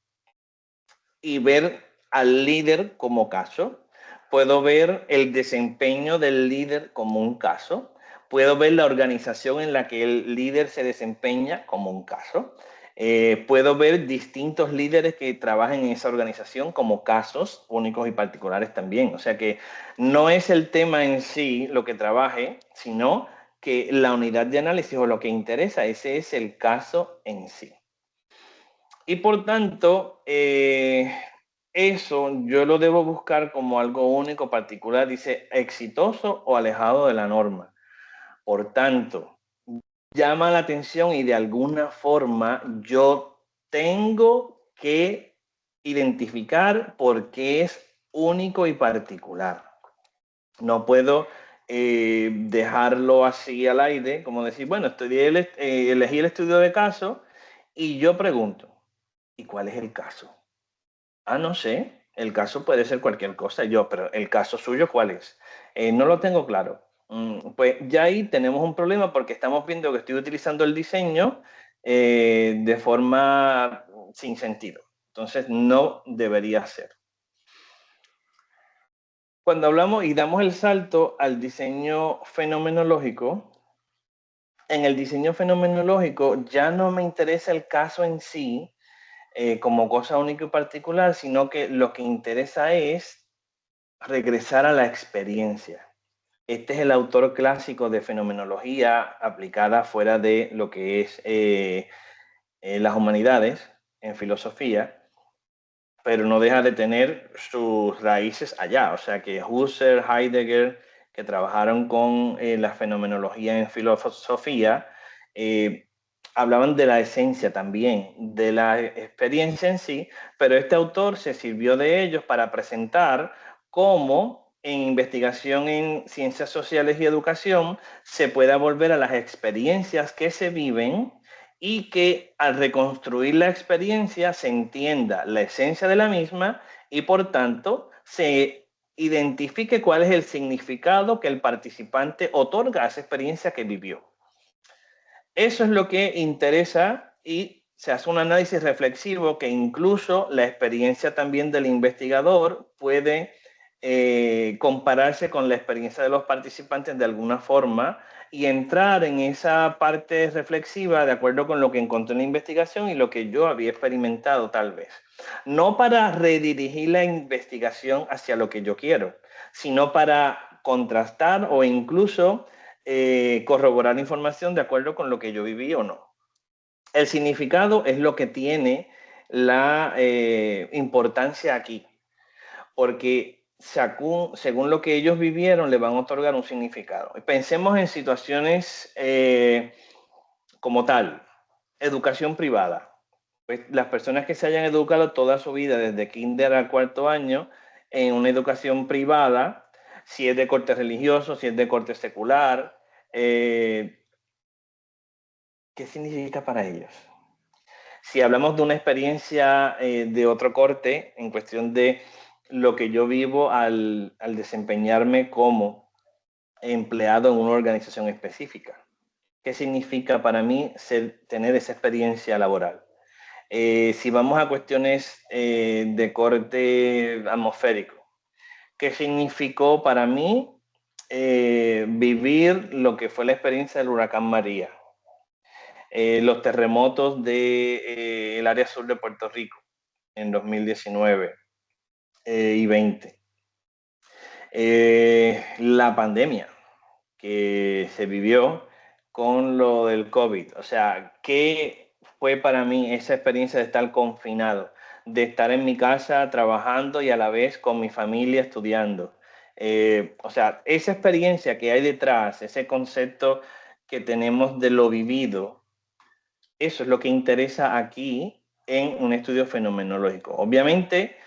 y ver al líder como caso. Puedo ver el desempeño del líder como un caso. Puedo ver la organización en la que el líder se desempeña como un caso. Puedo ver distintos líderes que trabajan en esa organización como casos únicos y particulares también. O sea que no es el tema en sí lo que trabaje, sino que la unidad de análisis o lo que interesa, ese es el caso en sí. Y por tanto, eso yo lo debo buscar como algo único, particular, dice exitoso o alejado de la norma. Por tanto, llama la atención y de alguna forma yo tengo que identificar por qué es único y particular. No puedo dejarlo así al aire, como decir, bueno, elegí el estudio de caso y yo pregunto, ¿y cuál es el caso? Ah, no sé, el caso puede ser cualquier cosa. Yo, pero ¿el caso suyo cuál es? No lo tengo claro. Pues ya ahí tenemos un problema porque estamos viendo que estoy utilizando el diseño de forma sin sentido. Entonces no debería ser. Cuando hablamos y damos el salto al diseño fenomenológico, en el diseño fenomenológico ya no me interesa el caso en sí, como cosa única y particular, sino que lo que interesa es regresar a la experiencia. Este es el autor clásico de fenomenología aplicada fuera de lo que es las humanidades en filosofía, pero no deja de tener sus raíces allá. O sea que Husserl, Heidegger, que trabajaron con la fenomenología en filosofía, eh, hablaban de la esencia también, de la experiencia en sí, pero este autor se sirvió de ellos para presentar cómo en investigación en ciencias sociales y educación se puede volver a las experiencias que se viven y que al reconstruir la experiencia se entienda la esencia de la misma y por tanto se identifique cuál es el significado que el participante otorga a esa experiencia que vivió. Eso es lo que interesa y se hace un análisis reflexivo que incluso la experiencia también del investigador puede compararse con la experiencia de los participantes de alguna forma y entrar en esa parte reflexiva de acuerdo con lo que encontré en la investigación y lo que yo había experimentado tal vez. No para redirigir la investigación hacia lo que yo quiero, sino para contrastar o incluso corroborar información de acuerdo con lo que yo viví o no. El significado es lo que tiene la importancia aquí, porque según lo que ellos vivieron, le van a otorgar un significado. Pensemos en situaciones como tal, educación privada. Pues las personas que se hayan educado toda su vida, desde kinder al cuarto año, en una educación privada, si es de corte religioso, si es de corte secular, ¿qué significa para ellos? Si hablamos de una experiencia de otro corte, en cuestión de lo que yo vivo al desempeñarme como empleado en una organización específica. ¿Qué significa para mí tener esa experiencia laboral? Si vamos a cuestiones de corte atmosférico, ¿qué significó para mí vivir lo que fue la experiencia del huracán María? Los terremotos del área sur de Puerto Rico en 2019 y 20. La pandemia que se vivió con lo del COVID. O sea, ¿qué fue para mí esa experiencia de estar confinado? De estar en mi casa trabajando y a la vez con mi familia estudiando. O sea, esa experiencia que hay detrás, ese concepto que tenemos de lo vivido, eso es lo que interesa aquí en un estudio fenomenológico. Obviamente,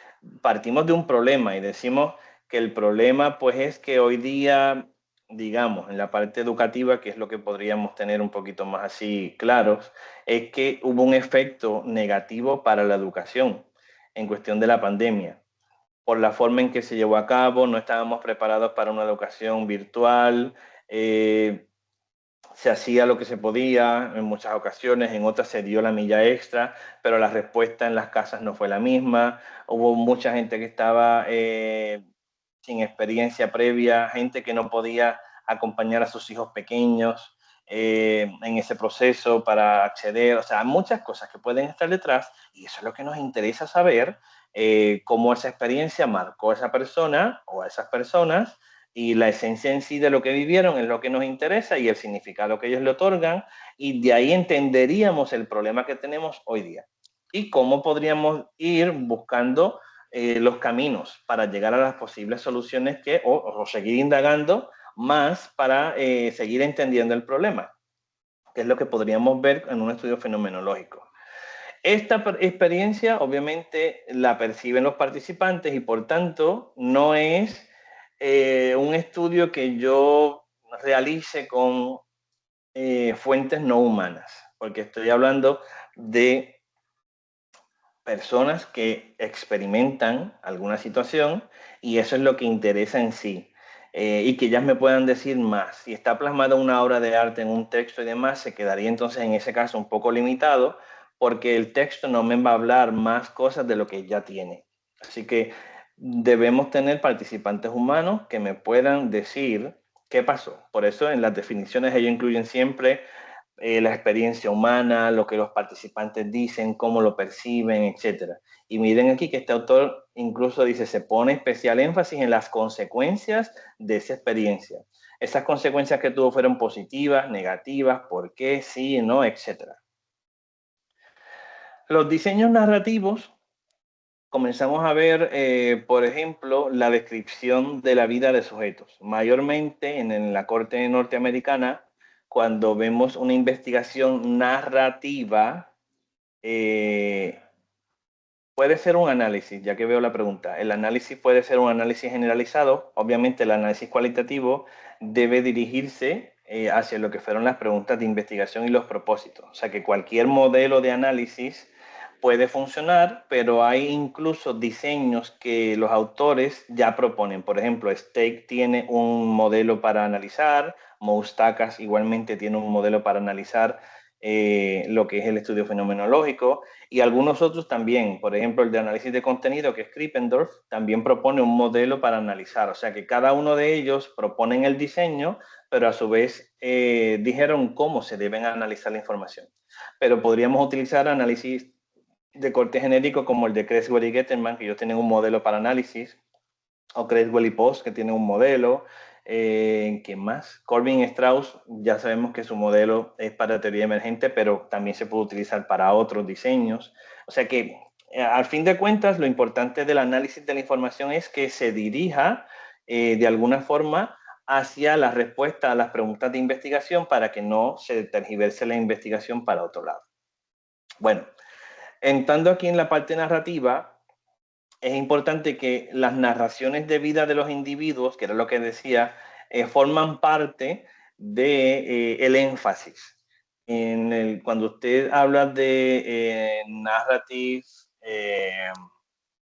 partimos de un problema y decimos que el problema pues es que hoy día, digamos, en la parte educativa, que es lo que podríamos tener un poquito más así claros, es que hubo un efecto negativo para la educación en cuestión de la pandemia. Por la forma en que se llevó a cabo, no estábamos preparados para una educación virtual, se hacía lo que se podía en muchas ocasiones, en otras se dio la milla extra, pero la respuesta en las casas no fue la misma. Hubo mucha gente que estaba sin experiencia previa, gente que no podía acompañar a sus hijos pequeños en ese proceso para acceder. O sea, muchas cosas que pueden estar detrás y eso es lo que nos interesa saber, cómo esa experiencia marcó a esa persona o a esas personas y la esencia en sí de lo que vivieron es lo que nos interesa y el significado que ellos le otorgan y de ahí entenderíamos el problema que tenemos hoy día y cómo podríamos ir buscando los caminos para llegar a las posibles soluciones que o seguir indagando más para seguir entendiendo el problema, que es lo que podríamos ver en un estudio fenomenológico. Esta experiencia obviamente la perciben los participantes y por tanto no es un estudio que yo realice con fuentes no humanas, porque estoy hablando de personas que experimentan alguna situación y eso es lo que interesa en sí. Y que ellas me puedan decir más. Si está plasmada una obra de arte en un texto y demás, se quedaría entonces en ese caso un poco limitado porque el texto no me va a hablar más cosas de lo que ya tiene. Así que debemos tener participantes humanos que me puedan decir qué pasó. Por eso en las definiciones ellos incluyen siempre la experiencia humana, lo que los participantes dicen, cómo lo perciben, etcétera. Y miren aquí que este autor incluso dice, se pone especial énfasis en las consecuencias de esa experiencia. Esas consecuencias que tuvo fueron positivas, negativas, por qué, sí, no, etcétera. Los diseños narrativos, comenzamos a ver, por ejemplo, la descripción de la vida de sujetos. Mayormente en la corte norteamericana, cuando vemos una investigación narrativa, puede ser un análisis, ya que veo la pregunta. El análisis puede ser un análisis generalizado. Obviamente el análisis cualitativo debe dirigirse hacia lo que fueron las preguntas de investigación y los propósitos. O sea que cualquier modelo de análisis puede funcionar, pero hay incluso diseños que los autores ya proponen. Por ejemplo, Stake tiene un modelo para analizar, Moustakas igualmente tiene un modelo para analizar lo que es el estudio fenomenológico, y algunos otros también. Por ejemplo, el de análisis de contenido, que es Krippendorf, también propone un modelo para analizar. O sea que cada uno de ellos proponen el diseño, pero a su vez dijeron cómo se deben analizar la información. Pero podríamos utilizar análisis de corte genérico como el de Creswell y Gettelman, que ellos tienen un modelo para análisis, o Creswell y Post, que tienen un modelo. ¿Quién más? Corbin Strauss, ya sabemos que su modelo es para teoría emergente, pero también se puede utilizar para otros diseños. O sea que, al fin de cuentas, lo importante del análisis de la información es que se dirija de alguna forma hacia la respuesta a las preguntas de investigación para que no se tergiverse la investigación para otro lado. Bueno, entrando aquí en la parte narrativa, es importante que las narraciones de vida de los individuos, que era lo que decía, forman parte de el énfasis. Cuando usted habla de narrative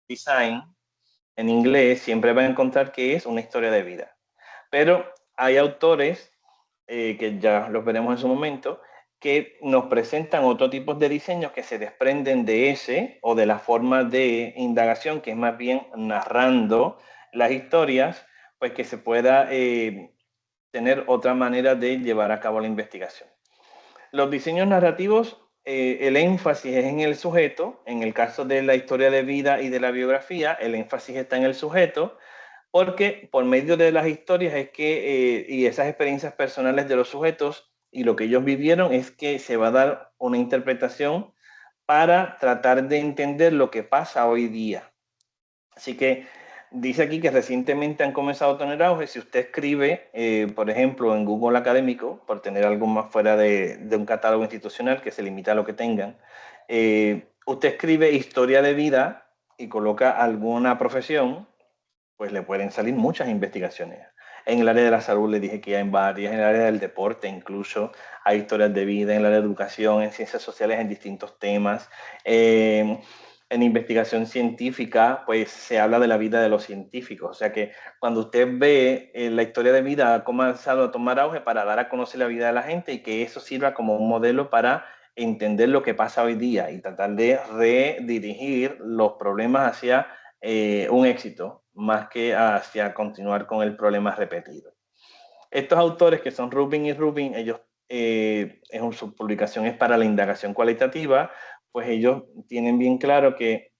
design, en inglés siempre va a encontrar que es una historia de vida. Pero hay autores, que ya los veremos en su momento, que nos presentan otro tipo de diseños que se desprenden de ese o de la forma de indagación, que es más bien narrando las historias, pues que se pueda tener otra manera de llevar a cabo la investigación. Los diseños narrativos, el énfasis es en el sujeto. En el caso de la historia de vida y de la biografía, el énfasis está en el sujeto, porque por medio de las historias es que, y esas experiencias personales de los sujetos y lo que ellos vivieron, es que se va a dar una interpretación para tratar de entender lo que pasa hoy día. Así que dice aquí que recientemente han comenzado a tener auge. Si usted escribe, por ejemplo, en Google Académico, por tener algo más fuera de un catálogo institucional que se limita a lo que tengan, usted escribe historia de vida y coloca alguna profesión, pues le pueden salir muchas investigaciones. En el área de la salud le dije que hay varias, en el área del deporte incluso hay historias de vida, en el área de educación, en ciencias sociales, en distintos temas. En investigación científica, pues se habla de la vida de los científicos. O sea que cuando usted ve la historia de vida ha comenzado a tomar auge para dar a conocer la vida de la gente y que eso sirva como un modelo para entender lo que pasa hoy día y tratar de redirigir los problemas hacia un éxito, más que hacia continuar con el problema repetido. Estos autores, que son Rubin y Rubin, ellos, su publicación es para la indagación cualitativa, pues ellos tienen bien claro que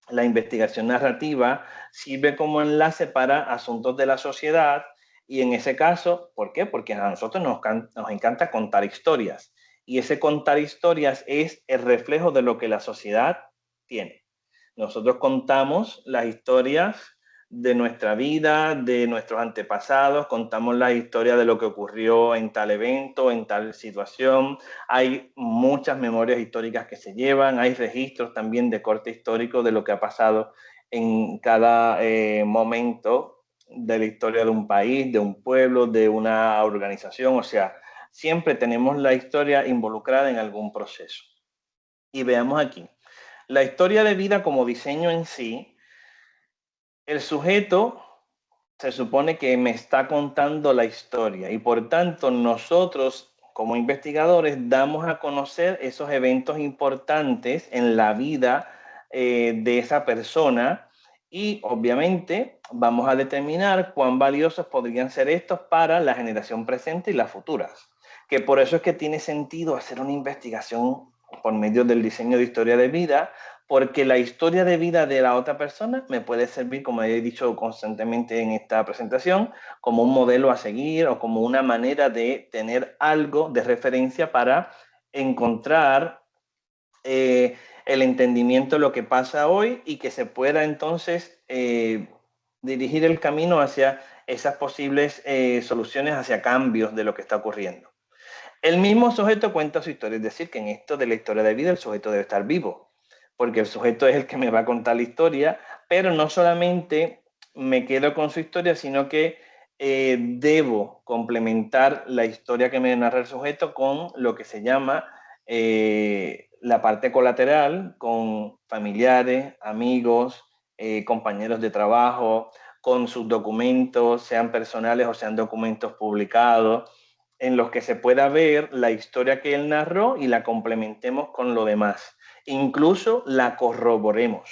la investigación narrativa sirve como enlace para asuntos de la sociedad, y en ese caso, ¿por qué? Porque a nosotros nos encanta contar historias, y ese contar historias es el reflejo de lo que la sociedad tiene. Nosotros contamos las historias de nuestra vida, de nuestros antepasados, contamos la historia de lo que ocurrió en tal evento, en tal situación. Hay muchas memorias históricas que se llevan, hay registros también de corte histórico de lo que ha pasado en cada momento de la historia de un país, de un pueblo, de una organización. O sea, siempre tenemos la historia involucrada en algún proceso. Y veamos aquí. La historia de vida como diseño en sí, el sujeto se supone que me está contando la historia y por tanto nosotros como investigadores damos a conocer esos eventos importantes en la vida de esa persona, y obviamente vamos a determinar cuán valiosos podrían ser estos para la generación presente y las futuras. Que por eso es que tiene sentido hacer una investigación por medio del diseño de historia de vida, porque la historia de vida de la otra persona me puede servir, como he dicho constantemente en esta presentación, como un modelo a seguir o como una manera de tener algo de referencia para encontrar el entendimiento de lo que pasa hoy y que se pueda entonces dirigir el camino hacia esas posibles soluciones, hacia cambios de lo que está ocurriendo. El mismo sujeto cuenta su historia, es decir, que en esto de la historia de vida el sujeto debe estar vivo, porque el sujeto es el que me va a contar la historia, pero no solamente me quedo con su historia, sino que debo complementar la historia que me narra el sujeto con lo que se llama la parte colateral, con familiares, amigos, compañeros de trabajo, con sus documentos, sean personales o sean documentos publicados. en los que se pueda ver la historia que él narró y la complementemos con lo demás. Incluso la corroboremos.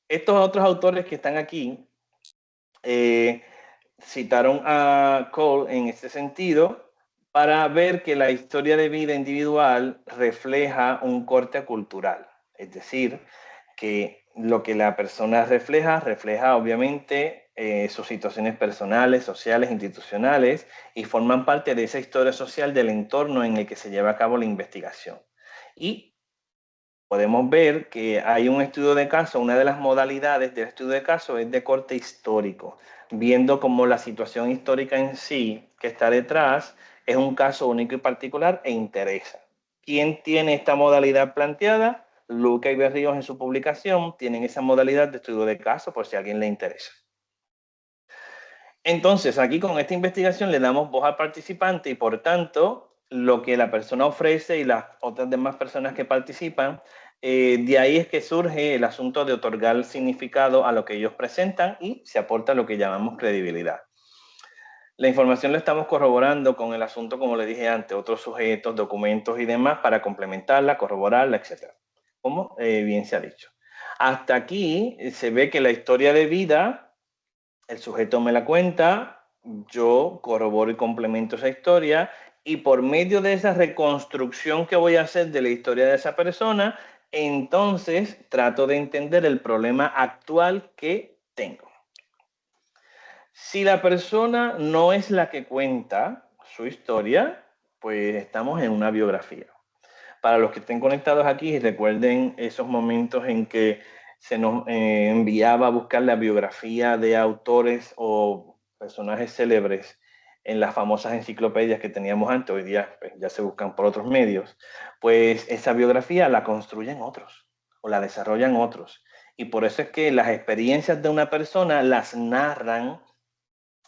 Estos otros autores que están aquí citaron a Cole en este sentido para ver que la historia de vida individual refleja un corte cultural. Es decir, que lo que la persona refleja obviamente sus situaciones personales, sociales, institucionales, y forman parte de esa historia social del entorno en el que se lleva a cabo la investigación. Y podemos ver que hay un estudio de caso, una de las modalidades del estudio de caso es de corte histórico, viendo cómo la situación histórica en sí que está detrás es un caso único y particular e interesa. ¿Quién tiene esta modalidad planteada? Luca y Berríos en su publicación tienen esa modalidad de estudio de caso por si a alguien le interesa. Entonces, aquí con esta investigación le damos voz al participante y por tanto, lo que la persona ofrece y las otras demás personas que participan, de ahí es que surge el asunto de otorgar significado a lo que ellos presentan y se aporta lo que llamamos credibilidad. La información la estamos corroborando con el asunto, como le dije antes, otros sujetos, documentos y demás para complementarla, corroborarla, etc. Como bien se ha dicho. Hasta aquí se ve que la historia de vida, el sujeto me la cuenta, yo corroboro y complemento esa historia y por medio de esa reconstrucción que voy a hacer de la historia de esa persona, entonces trato de entender el problema actual que tengo. Si la persona no es la que cuenta su historia, pues estamos en una biografía. Para los que estén conectados aquí, recuerden esos momentos en que se nos enviaba a buscar la biografía de autores o personajes célebres en las famosas enciclopedias que teníamos antes, hoy día pues, ya se buscan por otros medios, pues esa biografía la construyen otros o la desarrollan otros. Y por eso es que las experiencias de una persona las narran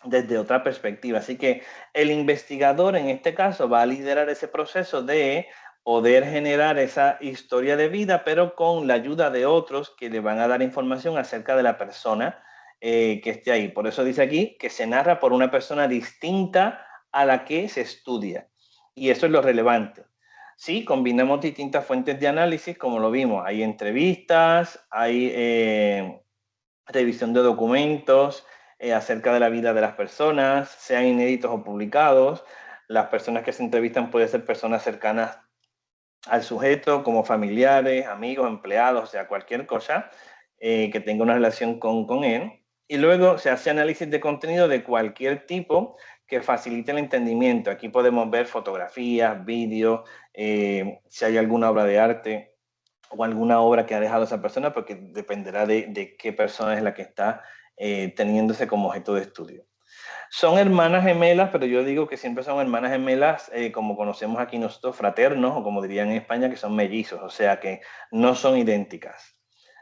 desde otra perspectiva. Así que el investigador en este caso va a liderar ese proceso de poder generar esa historia de vida, pero con la ayuda de otros que le van a dar información acerca de la persona que esté ahí. Por eso dice aquí que se narra por una persona distinta a la que se estudia. Y eso es lo relevante. Sí, combinamos distintas fuentes de análisis, como lo vimos. Hay entrevistas, hay revisión de documentos acerca de la vida de las personas, sean inéditos o publicados. Las personas que se entrevistan pueden ser personas cercanas al sujeto, como familiares, amigos, empleados, o sea, cualquier cosa que tenga una relación con él. Y luego se hace análisis de contenido de cualquier tipo que facilite el entendimiento. Aquí podemos ver fotografías, vídeos, si hay alguna obra de arte o alguna obra que ha dejado esa persona, porque dependerá de qué persona es la que está teniéndose como objeto de estudio. Son hermanas gemelas, pero yo digo que siempre son hermanas gemelas, como conocemos aquí nosotros, fraternos, o como dirían en España, que son mellizos, o sea que no son idénticas,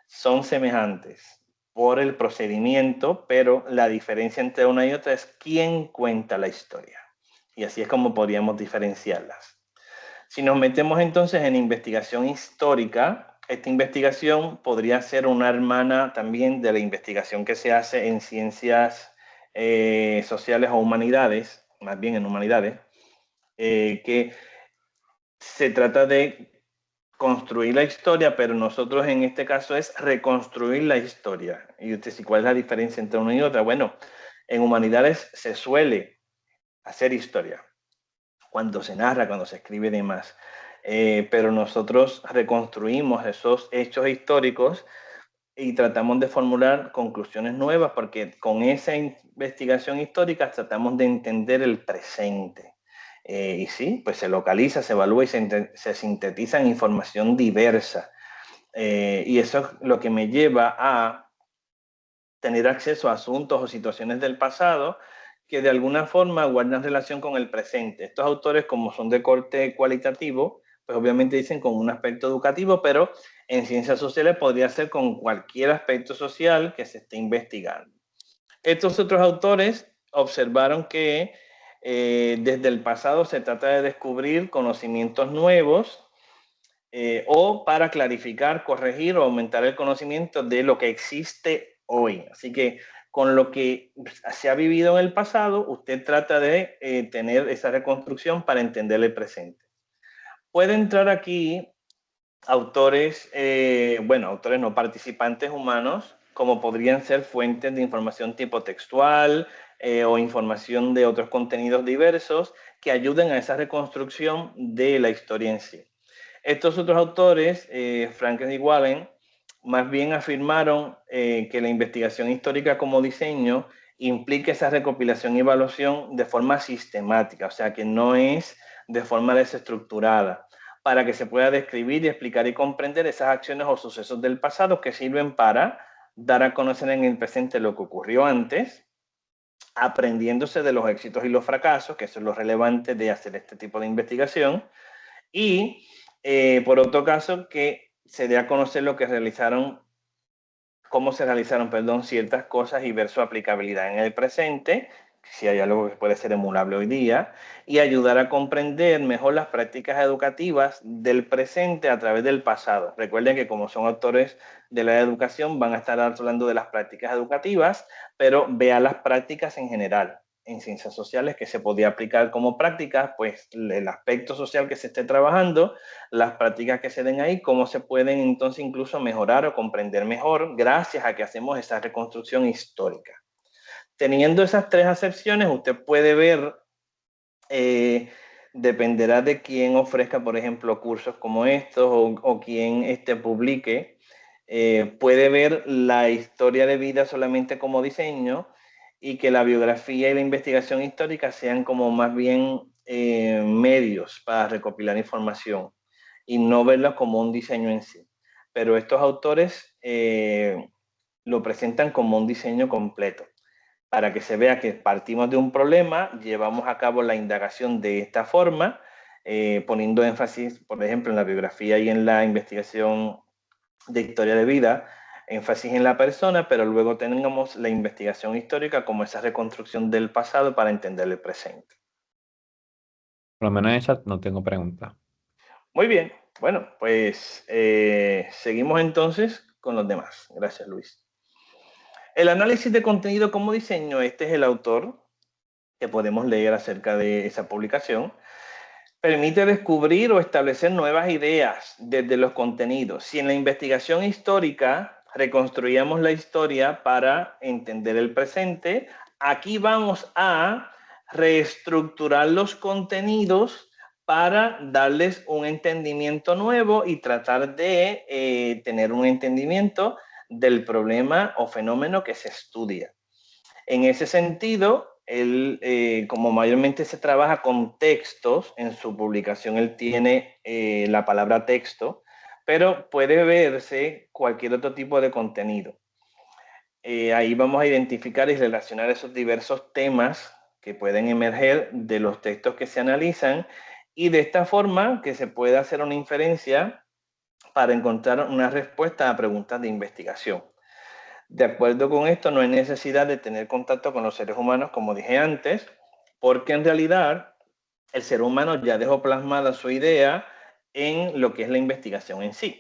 son semejantes por el procedimiento, pero la diferencia entre una y otra es quién cuenta la historia. Y así es como podríamos diferenciarlas. Si nos metemos entonces en investigación histórica, esta investigación podría ser una hermana también de la investigación que se hace en ciencias sociales o humanidades, más bien en humanidades, que se trata de construir la historia, pero nosotros en este caso es reconstruir la historia. Y usted, ¿cuál es la diferencia entre una y otra? Bueno, en humanidades se suele hacer historia cuando se narra, cuando se escribe y demás. Pero nosotros reconstruimos esos hechos históricos y tratamos de formular conclusiones nuevas porque con esa investigación histórica tratamos de entender el presente. Y sí, pues se localiza, se evalúa y se sintetiza en información diversa. Y eso es lo que me lleva a tener acceso a asuntos o situaciones del pasado que de alguna forma guardan relación con el presente. Estos autores, como son de corte cualitativo, pues obviamente dicen con un aspecto educativo, pero en ciencias sociales podría ser con cualquier aspecto social que se esté investigando. Estos otros autores observaron que desde el pasado se trata de descubrir conocimientos nuevos o para clarificar, corregir o aumentar el conocimiento de lo que existe hoy. Así que con lo que se ha vivido en el pasado, usted trata de tener esa reconstrucción para entender el presente. Puede entrar aquí autores, bueno, autores no participantes humanos, como podrían ser fuentes de información tipo textual o información de otros contenidos diversos que ayuden a esa reconstrucción de la historia en sí. Estos otros autores, Franklin y Wallen, más bien afirmaron que la investigación histórica como diseño implica esa recopilación y evaluación de forma sistemática, o sea que no es de forma desestructurada, para que se pueda describir y explicar y comprender esas acciones o sucesos del pasado que sirven para dar a conocer en el presente lo que ocurrió antes, aprendiéndose de los éxitos y los fracasos, que eso es lo relevante de hacer este tipo de investigación, y por otro caso, que se dé a conocer lo que realizaron, cómo se realizaron, perdón, ciertas cosas y ver su aplicabilidad en el presente, si hay algo que puede ser emulable hoy día, y ayudar a comprender mejor las prácticas educativas del presente a través del pasado. Recuerden que como son autores de la educación, van a estar hablando de las prácticas educativas, pero vean las prácticas en general en ciencias sociales que se podía aplicar como prácticas, pues el aspecto social que se esté trabajando, las prácticas que se den ahí, cómo se pueden entonces incluso mejorar o comprender mejor gracias a que hacemos esa reconstrucción histórica. Teniendo esas tres acepciones, usted puede ver, dependerá de quién ofrezca, por ejemplo, cursos como estos o quién publique, puede ver la historia de vida solamente como diseño y que la biografía y la investigación histórica sean como más bien medios para recopilar información y no verla como un diseño en sí. Pero estos autores lo presentan como un diseño completo para que se vea que partimos de un problema, llevamos a cabo la indagación de esta forma, poniendo énfasis, por ejemplo, en la biografía y en la investigación de historia de vida, énfasis en la persona, pero luego tengamos la investigación histórica como esa reconstrucción del pasado para entender el presente. Por lo menos en el chat no tengo preguntas. Muy bien, bueno, pues seguimos entonces con los demás. Gracias, Luis. El análisis de contenido como diseño, este es el autor que podemos leer acerca de esa publicación. Permite descubrir o establecer nuevas ideas desde los contenidos. Si en la investigación histórica reconstruíamos la historia para entender el presente, aquí vamos a reestructurar los contenidos para darles un entendimiento nuevo y tratar de tener un entendimiento del problema o fenómeno que se estudia. En ese sentido, él, como mayormente se trabaja con textos, en su publicación él tiene la palabra texto, pero puede verse cualquier otro tipo de contenido. Ahí vamos a identificar y relacionar esos diversos temas que pueden emerger de los textos que se analizan y de esta forma que se pueda hacer una inferencia para encontrar una respuesta a preguntas de investigación. De acuerdo con esto, no hay necesidad de tener contacto con los seres humanos, como dije antes, porque en realidad el ser humano ya dejó plasmada su idea en lo que es la investigación en sí.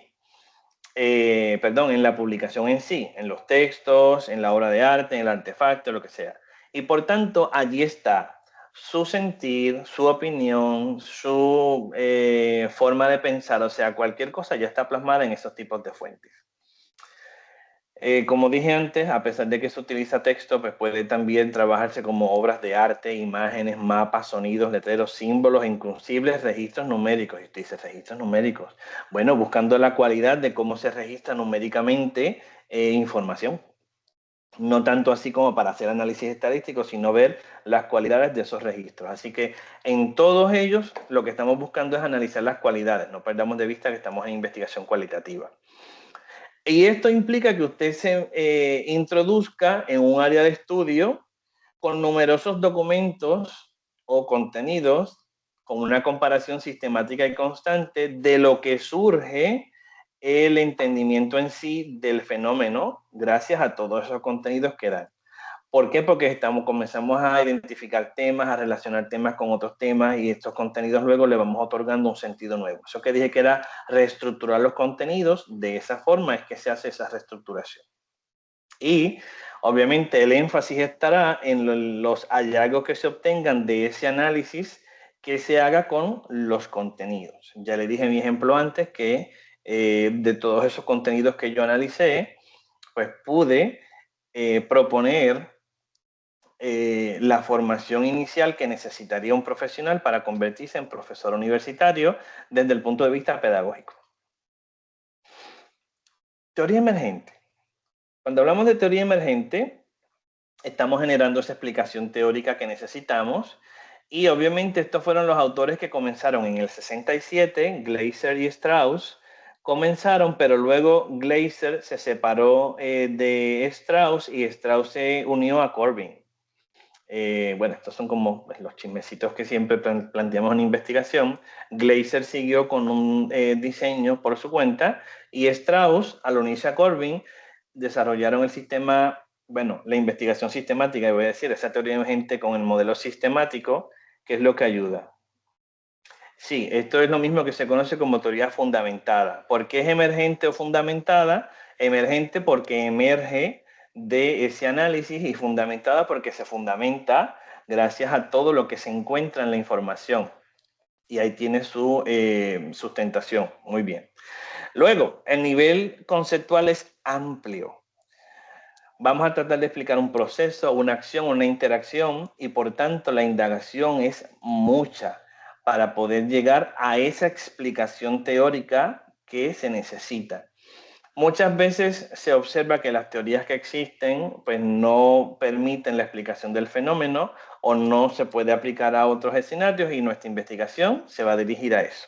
Perdón, en la publicación en sí, en los textos, en la obra de arte, en el artefacto, lo que sea. Y por tanto, allí está su sentir, su opinión, su forma de pensar, o sea, cualquier cosa ya está plasmada en esos tipos de fuentes. Como dije antes, a pesar de que se utiliza texto, pues puede también trabajarse como obras de arte, imágenes, mapas, sonidos, letreros, símbolos, inclusive registros numéricos. Y usted dice, registros numéricos. Bueno, buscando la cualidad de cómo se registra numéricamente información. No tanto así como para hacer análisis estadístico, sino ver las cualidades de esos registros. Así que en todos ellos lo que estamos buscando es analizar las cualidades. No perdamos de vista que estamos en investigación cualitativa. Y esto implica que usted se introduzca en un área de estudio con numerosos documentos o contenidos, con una comparación sistemática y constante de lo que surge el entendimiento en sí del fenómeno, gracias a todos esos contenidos que dan. ¿Por qué? Porque comenzamos a identificar temas, a relacionar temas con otros temas y estos contenidos luego le vamos otorgando un sentido nuevo. Eso que dije que era reestructurar los contenidos, de esa forma es que se hace esa reestructuración. Y obviamente el énfasis estará en los hallazgos que se obtengan de ese análisis que se haga con los contenidos. Ya le dije en mi ejemplo antes que de todos esos contenidos que yo analicé, pues pude proponer la formación inicial que necesitaría un profesional para convertirse en profesor universitario desde el punto de vista pedagógico. Teoría emergente. Cuando hablamos de teoría emergente, estamos generando esa explicación teórica que necesitamos y obviamente estos fueron los autores que comenzaron en el 67, Gleiser y Strauss, comenzaron, pero luego Gleiser se separó de Strauss y Strauss se unió a Corbin. Bueno, estos son como los chismecitos que siempre planteamos en investigación. Gleiser siguió con un diseño por su cuenta y Strauss, al unirse a Corbin, desarrollaron el sistema, bueno, la investigación sistemática, y voy a decir, esa teoría emergente con el modelo sistemático, que es lo que ayuda. Sí, esto es lo mismo que se conoce como teoría fundamentada. ¿Por qué es emergente o fundamentada? Emergente porque emerge de ese análisis y fundamentada porque se fundamenta gracias a todo lo que se encuentra en la información. Y ahí tiene su sustentación. Muy bien. Luego, el nivel conceptual es amplio. Vamos a tratar de explicar un proceso, una acción, una interacción y por tanto la indagación es mucha para poder llegar a esa explicación teórica que se necesita. Muchas veces se observa que las teorías que existen pues no permiten la explicación del fenómeno o no se puede aplicar a otros escenarios y nuestra investigación se va a dirigir a eso.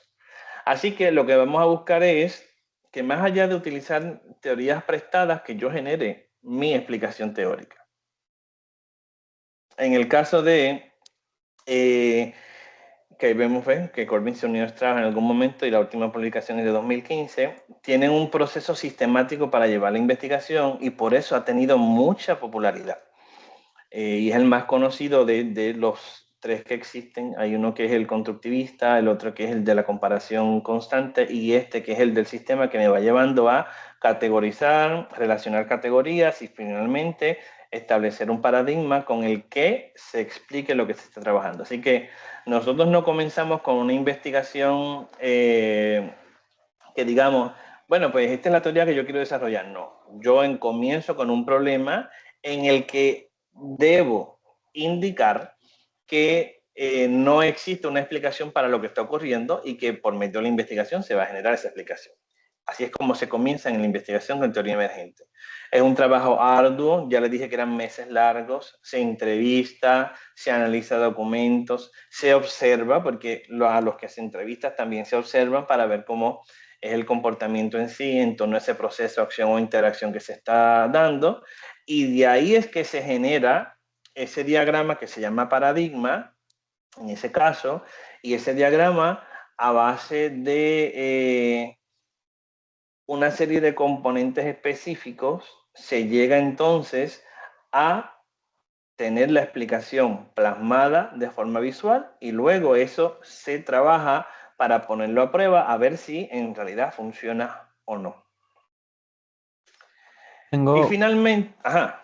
Así que lo que vamos a buscar es que más allá de utilizar teorías prestadas, que yo genere mi explicación teórica. En el caso de que vemos que Corbin se unió a Strauss en algún momento y la última publicación es de 2015, tienen un proceso sistemático para llevar la investigación y por eso ha tenido mucha popularidad. Y es el más conocido de los tres que existen. Hay uno que es el constructivista, el otro que es el de la comparación constante y este que es el del sistema que me va llevando a categorizar, relacionar categorías y finalmente establecer un paradigma con el que se explique lo que se está trabajando. Así que nosotros no comenzamos con una investigación que digamos, bueno, pues esta es la teoría que yo quiero desarrollar. No, yo comienzo con un problema en el que debo indicar que no existe una explicación para lo que está ocurriendo y que por medio de la investigación se va a generar esa explicación. Así es como se comienza en la investigación con teoría emergente. Es un trabajo arduo, ya les dije que eran meses largos, se entrevista, se analiza documentos, se observa, porque a los que se entrevistan también se observan para ver cómo es el comportamiento en sí, en torno a ese proceso, acción o interacción que se está dando, y de ahí es que se genera ese diagrama que se llama paradigma, en ese caso, y ese diagrama a base de una serie de componentes específicos se llega entonces a tener la explicación plasmada de forma visual y luego eso se trabaja para ponerlo a prueba a ver si en realidad funciona o no. Y Tengo, finalmente, ajá,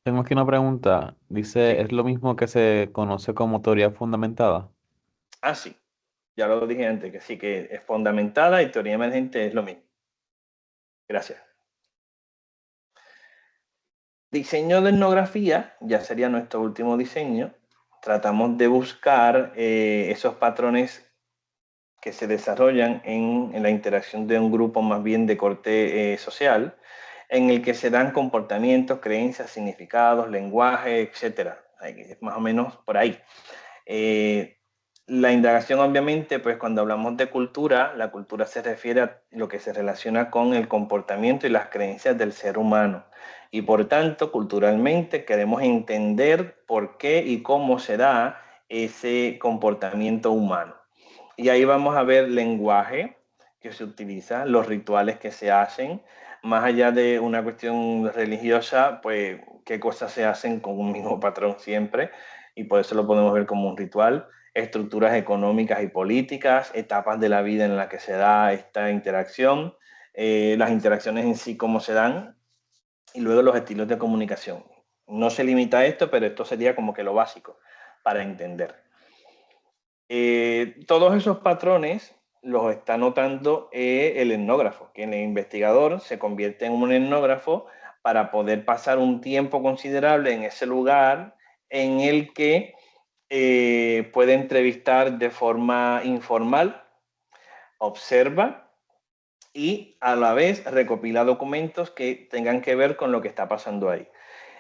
tengo aquí una pregunta. Dice, sí, ¿es lo mismo que se conoce como teoría fundamentada? sí, ya lo dije antes, que sí que es fundamentada y teoría emergente es lo mismo. Gracias. Diseño de etnografía, ya sería nuestro último diseño. Tratamos de buscar esos patrones que se desarrollan en la interacción de un grupo más bien de corte social, en el que se dan comportamientos, creencias, significados, lenguaje, etcétera. Más o menos por ahí. La indagación, obviamente, pues cuando hablamos de cultura, la cultura se refiere a lo que se relaciona con el comportamiento y las creencias del ser humano. Y por tanto, culturalmente queremos entender por qué y cómo se da ese comportamiento humano. Y ahí vamos a ver lenguaje que se utiliza, los rituales que se hacen, más allá de una cuestión religiosa, pues qué cosas se hacen con un mismo patrón siempre, y por eso lo podemos ver como un ritual, estructuras económicas y políticas, etapas de la vida en la que se da esta interacción, las interacciones en sí, cómo se dan, y luego los estilos de comunicación. No se limita a esto, pero esto sería como que lo básico para entender. Todos esos patrones los está notando el etnógrafo, que el investigador se convierte en un etnógrafo para poder pasar un tiempo considerable en ese lugar en el que puede entrevistar de forma informal, observa y a la vez recopila documentos que tengan que ver con lo que está pasando ahí.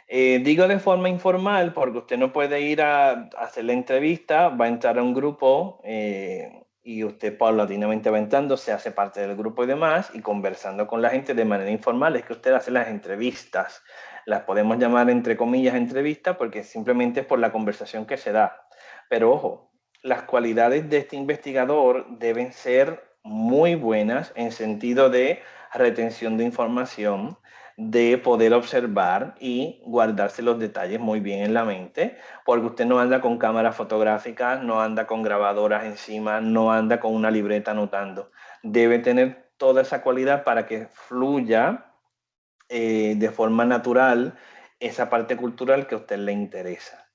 Digo de forma informal porque usted no puede ir a hacer la entrevista, va a entrar a un grupo y usted paulatinamente va entrando, se hace parte del grupo y demás, y conversando con la gente de manera informal. Es que usted hace las entrevistas, las podemos llamar entre comillas entrevistas porque simplemente es por la conversación que se da. Pero ojo, las cualidades de este investigador deben ser muy buenas en sentido de retención de información, de poder observar y guardarse los detalles muy bien en la mente, porque usted no anda con cámaras fotográficas, no anda con grabadoras encima, no anda con una libreta anotando. Debe tener toda esa cualidad para que fluya de forma natural esa parte cultural que a usted le interesa.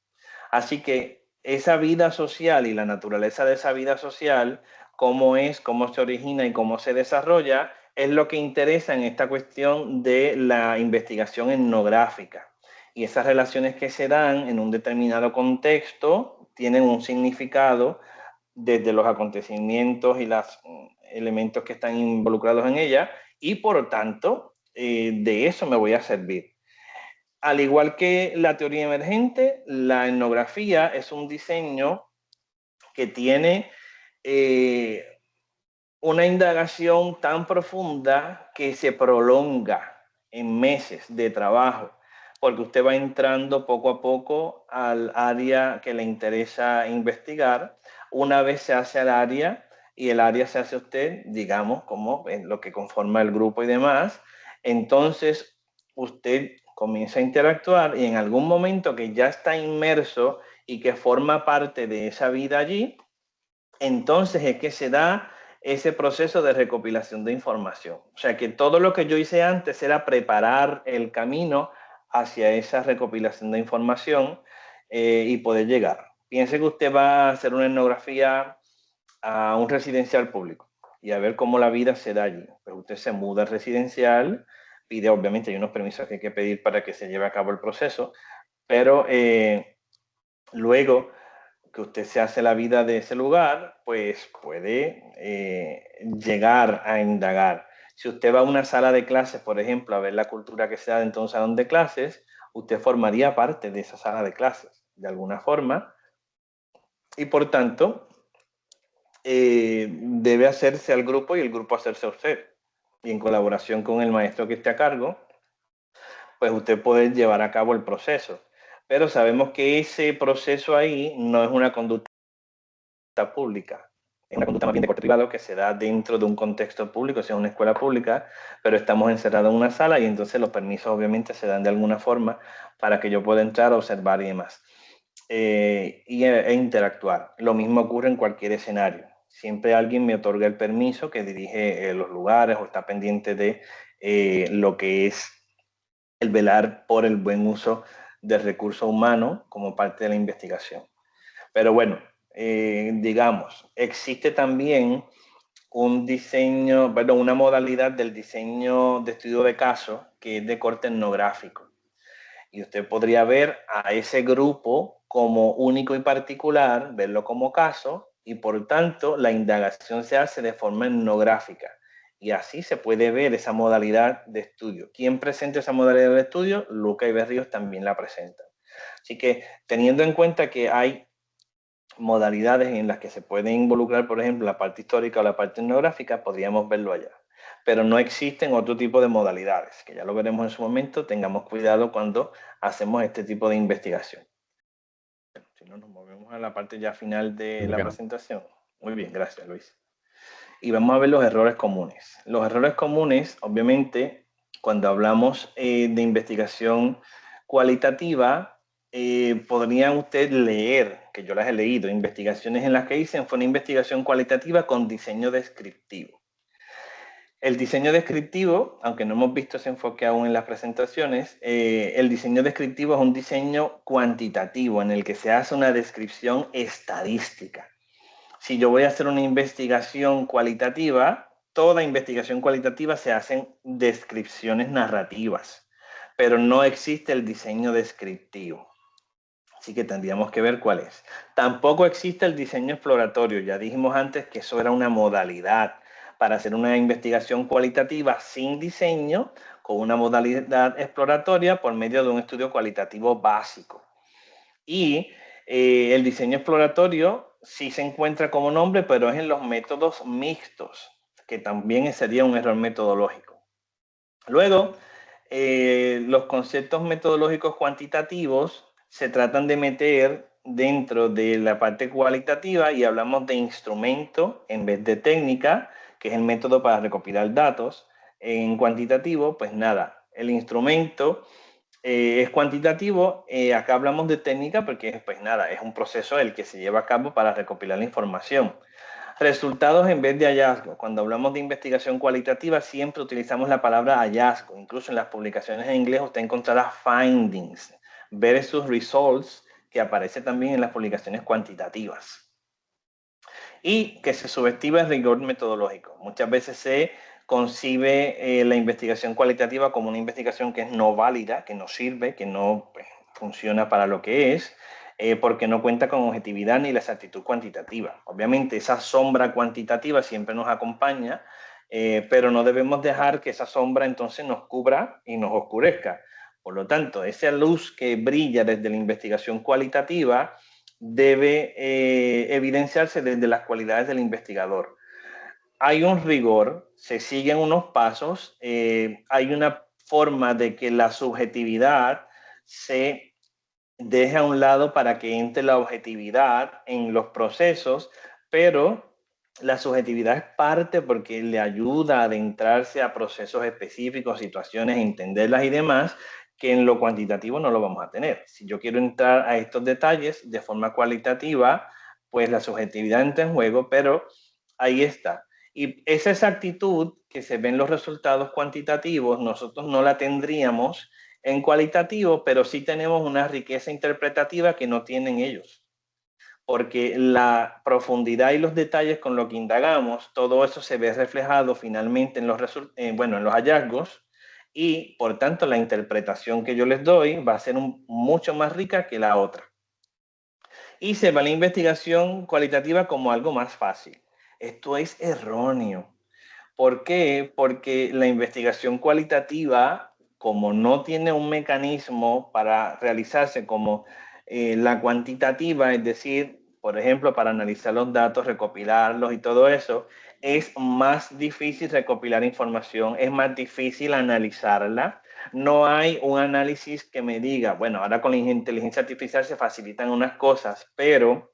Así que esa vida social y la naturaleza de esa vida social, cómo es, cómo se origina y cómo se desarrolla, es lo que interesa en esta cuestión de la investigación etnográfica. Y esas relaciones que se dan en un determinado contexto tienen un significado desde los acontecimientos y los elementos que están involucrados en ella, y por lo tanto, de eso me voy a servir. Al igual que la teoría emergente, la etnografía es un diseño que tiene eh, una indagación tan profunda que se prolonga en meses de trabajo, porque usted va entrando poco a poco al área que le interesa investigar. Una vez se hace al área y el área se hace usted, digamos, como lo que conforma el grupo y demás, entonces usted comienza a interactuar y en algún momento que ya está inmerso y que forma parte de esa vida allí, entonces es que se da ese proceso de recopilación de información. O sea que todo lo que yo hice antes era preparar el camino hacia esa recopilación de información y poder llegar. Piense que usted va a hacer una etnografía a un residencial público y a ver cómo la vida se da allí. Pues usted se muda al residencial, pide, obviamente hay unos permisos que hay que pedir para que se lleve a cabo el proceso, pero luego que usted se hace la vida de ese lugar, pues puede llegar a indagar. Si usted va a una sala de clases, por ejemplo, a ver la cultura que se da dentro de un salón de clases, usted formaría parte de esa sala de clases, de alguna forma, y por tanto, debe hacerse al grupo y el grupo hacerse a usted. Y en colaboración con el maestro que esté a cargo, pues usted puede llevar a cabo el proceso. Pero sabemos que ese proceso ahí no es una conducta pública. Es una conducta más bien de corte privado que se da dentro de un contexto público, si es una escuela pública, pero estamos encerrados en una sala y entonces los permisos obviamente se dan de alguna forma para que yo pueda entrar, observar y demás. E interactuar. Lo mismo ocurre en cualquier escenario. Siempre alguien me otorga el permiso que dirige los lugares o está pendiente de lo que es el velar por el buen uso del recurso humano como parte de la investigación. Pero bueno, digamos, existe también un diseño, perdón, una modalidad del diseño de estudio de caso que es de corte etnográfico. Y usted podría ver a ese grupo como único y particular, verlo como caso, y por tanto la indagación se hace de forma etnográfica. Y así se puede ver esa modalidad de estudio. ¿Quién presenta esa modalidad de estudio? Luca y Berríos también la presentan. Así que teniendo en cuenta que hay modalidades en las que se puede involucrar, por ejemplo, la parte histórica o la parte etnográfica, podríamos verlo allá. Pero no existen otro tipo de modalidades, que ya lo veremos en su momento. Tengamos cuidado cuando hacemos este tipo de investigación. Si no, nos movemos a la parte ya final de la presentación. Muy bien, gracias, Luis. Y vamos a ver los errores comunes. Los errores comunes, obviamente, cuando hablamos de investigación cualitativa, podría usted leer, que yo las he leído, investigaciones en las que dicen fue una investigación cualitativa con diseño descriptivo. El diseño descriptivo, aunque no hemos visto ese enfoque aún en las presentaciones, el diseño descriptivo es un diseño cuantitativo en el que se hace una descripción estadística. Si yo voy a hacer una investigación cualitativa, toda investigación cualitativa se hacen descripciones narrativas, pero no existe el diseño descriptivo. Así que tendríamos que ver cuál es. Tampoco existe el diseño exploratorio. Ya dijimos antes que eso era una modalidad para hacer una investigación cualitativa sin diseño, con una modalidad exploratoria por medio de un estudio cualitativo básico. Y el diseño exploratorio sí se encuentra como nombre, pero es en los métodos mixtos, que también sería un error metodológico. Luego, los conceptos metodológicos cuantitativos se tratan de meter dentro de la parte cualitativa y hablamos de instrumento en vez de técnica, que es el método para recopilar datos. En cuantitativo, pues nada, el instrumento es cuantitativo. Acá hablamos de técnica porque, pues nada, es un proceso el que se lleva a cabo para recopilar la información. Resultados en vez de hallazgo. Cuando hablamos de investigación cualitativa, siempre utilizamos la palabra hallazgo. Incluso en las publicaciones en inglés usted encontrará findings versus results, que aparece también en las publicaciones cuantitativas. Y que se subestima el rigor metodológico. Muchas veces se concibe la investigación cualitativa como una investigación que es no válida, que no sirve, que no pues, funciona para lo que es, porque no cuenta con objetividad ni la exactitud cuantitativa. Obviamente esa sombra cuantitativa siempre nos acompaña, pero no debemos dejar que esa sombra entonces nos cubra y nos oscurezca. Por lo tanto, esa luz que brilla desde la investigación cualitativa debe evidenciarse desde las cualidades del investigador. Hay un rigor, se siguen unos pasos, hay una forma de que la subjetividad se deje a un lado para que entre la objetividad en los procesos, pero la subjetividad es parte porque le ayuda a adentrarse a procesos específicos, situaciones, entenderlas y demás, que en lo cuantitativo no lo vamos a tener. Si yo quiero entrar a estos detalles de forma cualitativa, pues la subjetividad entra en juego, pero ahí está. Y esa exactitud que se ve en los resultados cuantitativos, nosotros no la tendríamos en cualitativo, pero sí tenemos una riqueza interpretativa que no tienen ellos. Porque la profundidad y los detalles con lo que indagamos, todo eso se ve reflejado finalmente en los hallazgos, y por tanto la interpretación que yo les doy va a ser mucho más rica que la otra. Y se ve la investigación cualitativa como algo más fácil. Esto es erróneo. ¿Por qué? Porque la investigación cualitativa, como no tiene un mecanismo para realizarse como la cuantitativa, es decir, por ejemplo, para analizar los datos, recopilarlos y todo eso, es más difícil recopilar información, es más difícil analizarla. No hay un análisis que me diga, bueno, ahora con la inteligencia artificial se facilitan unas cosas, pero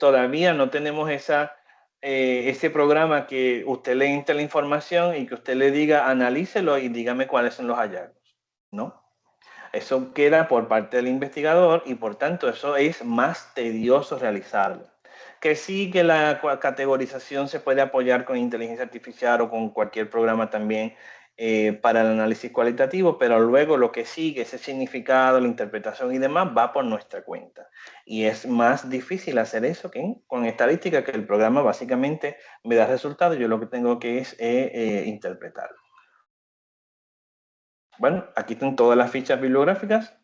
todavía no tenemos ese programa que usted le entre la información y que usted le diga, analícelo y dígame cuáles son los hallazgos, ¿no? Eso queda por parte del investigador y por tanto eso es más tedioso realizarlo. Que sí que la categorización se puede apoyar con inteligencia artificial o con cualquier programa también para el análisis cualitativo, pero luego lo que sigue, ese significado, la interpretación y demás, va por nuestra cuenta. Y es más difícil hacer eso que con estadística, que el programa básicamente me da resultados, yo lo que tengo que es interpretarlo. Bueno, aquí están todas las fichas bibliográficas.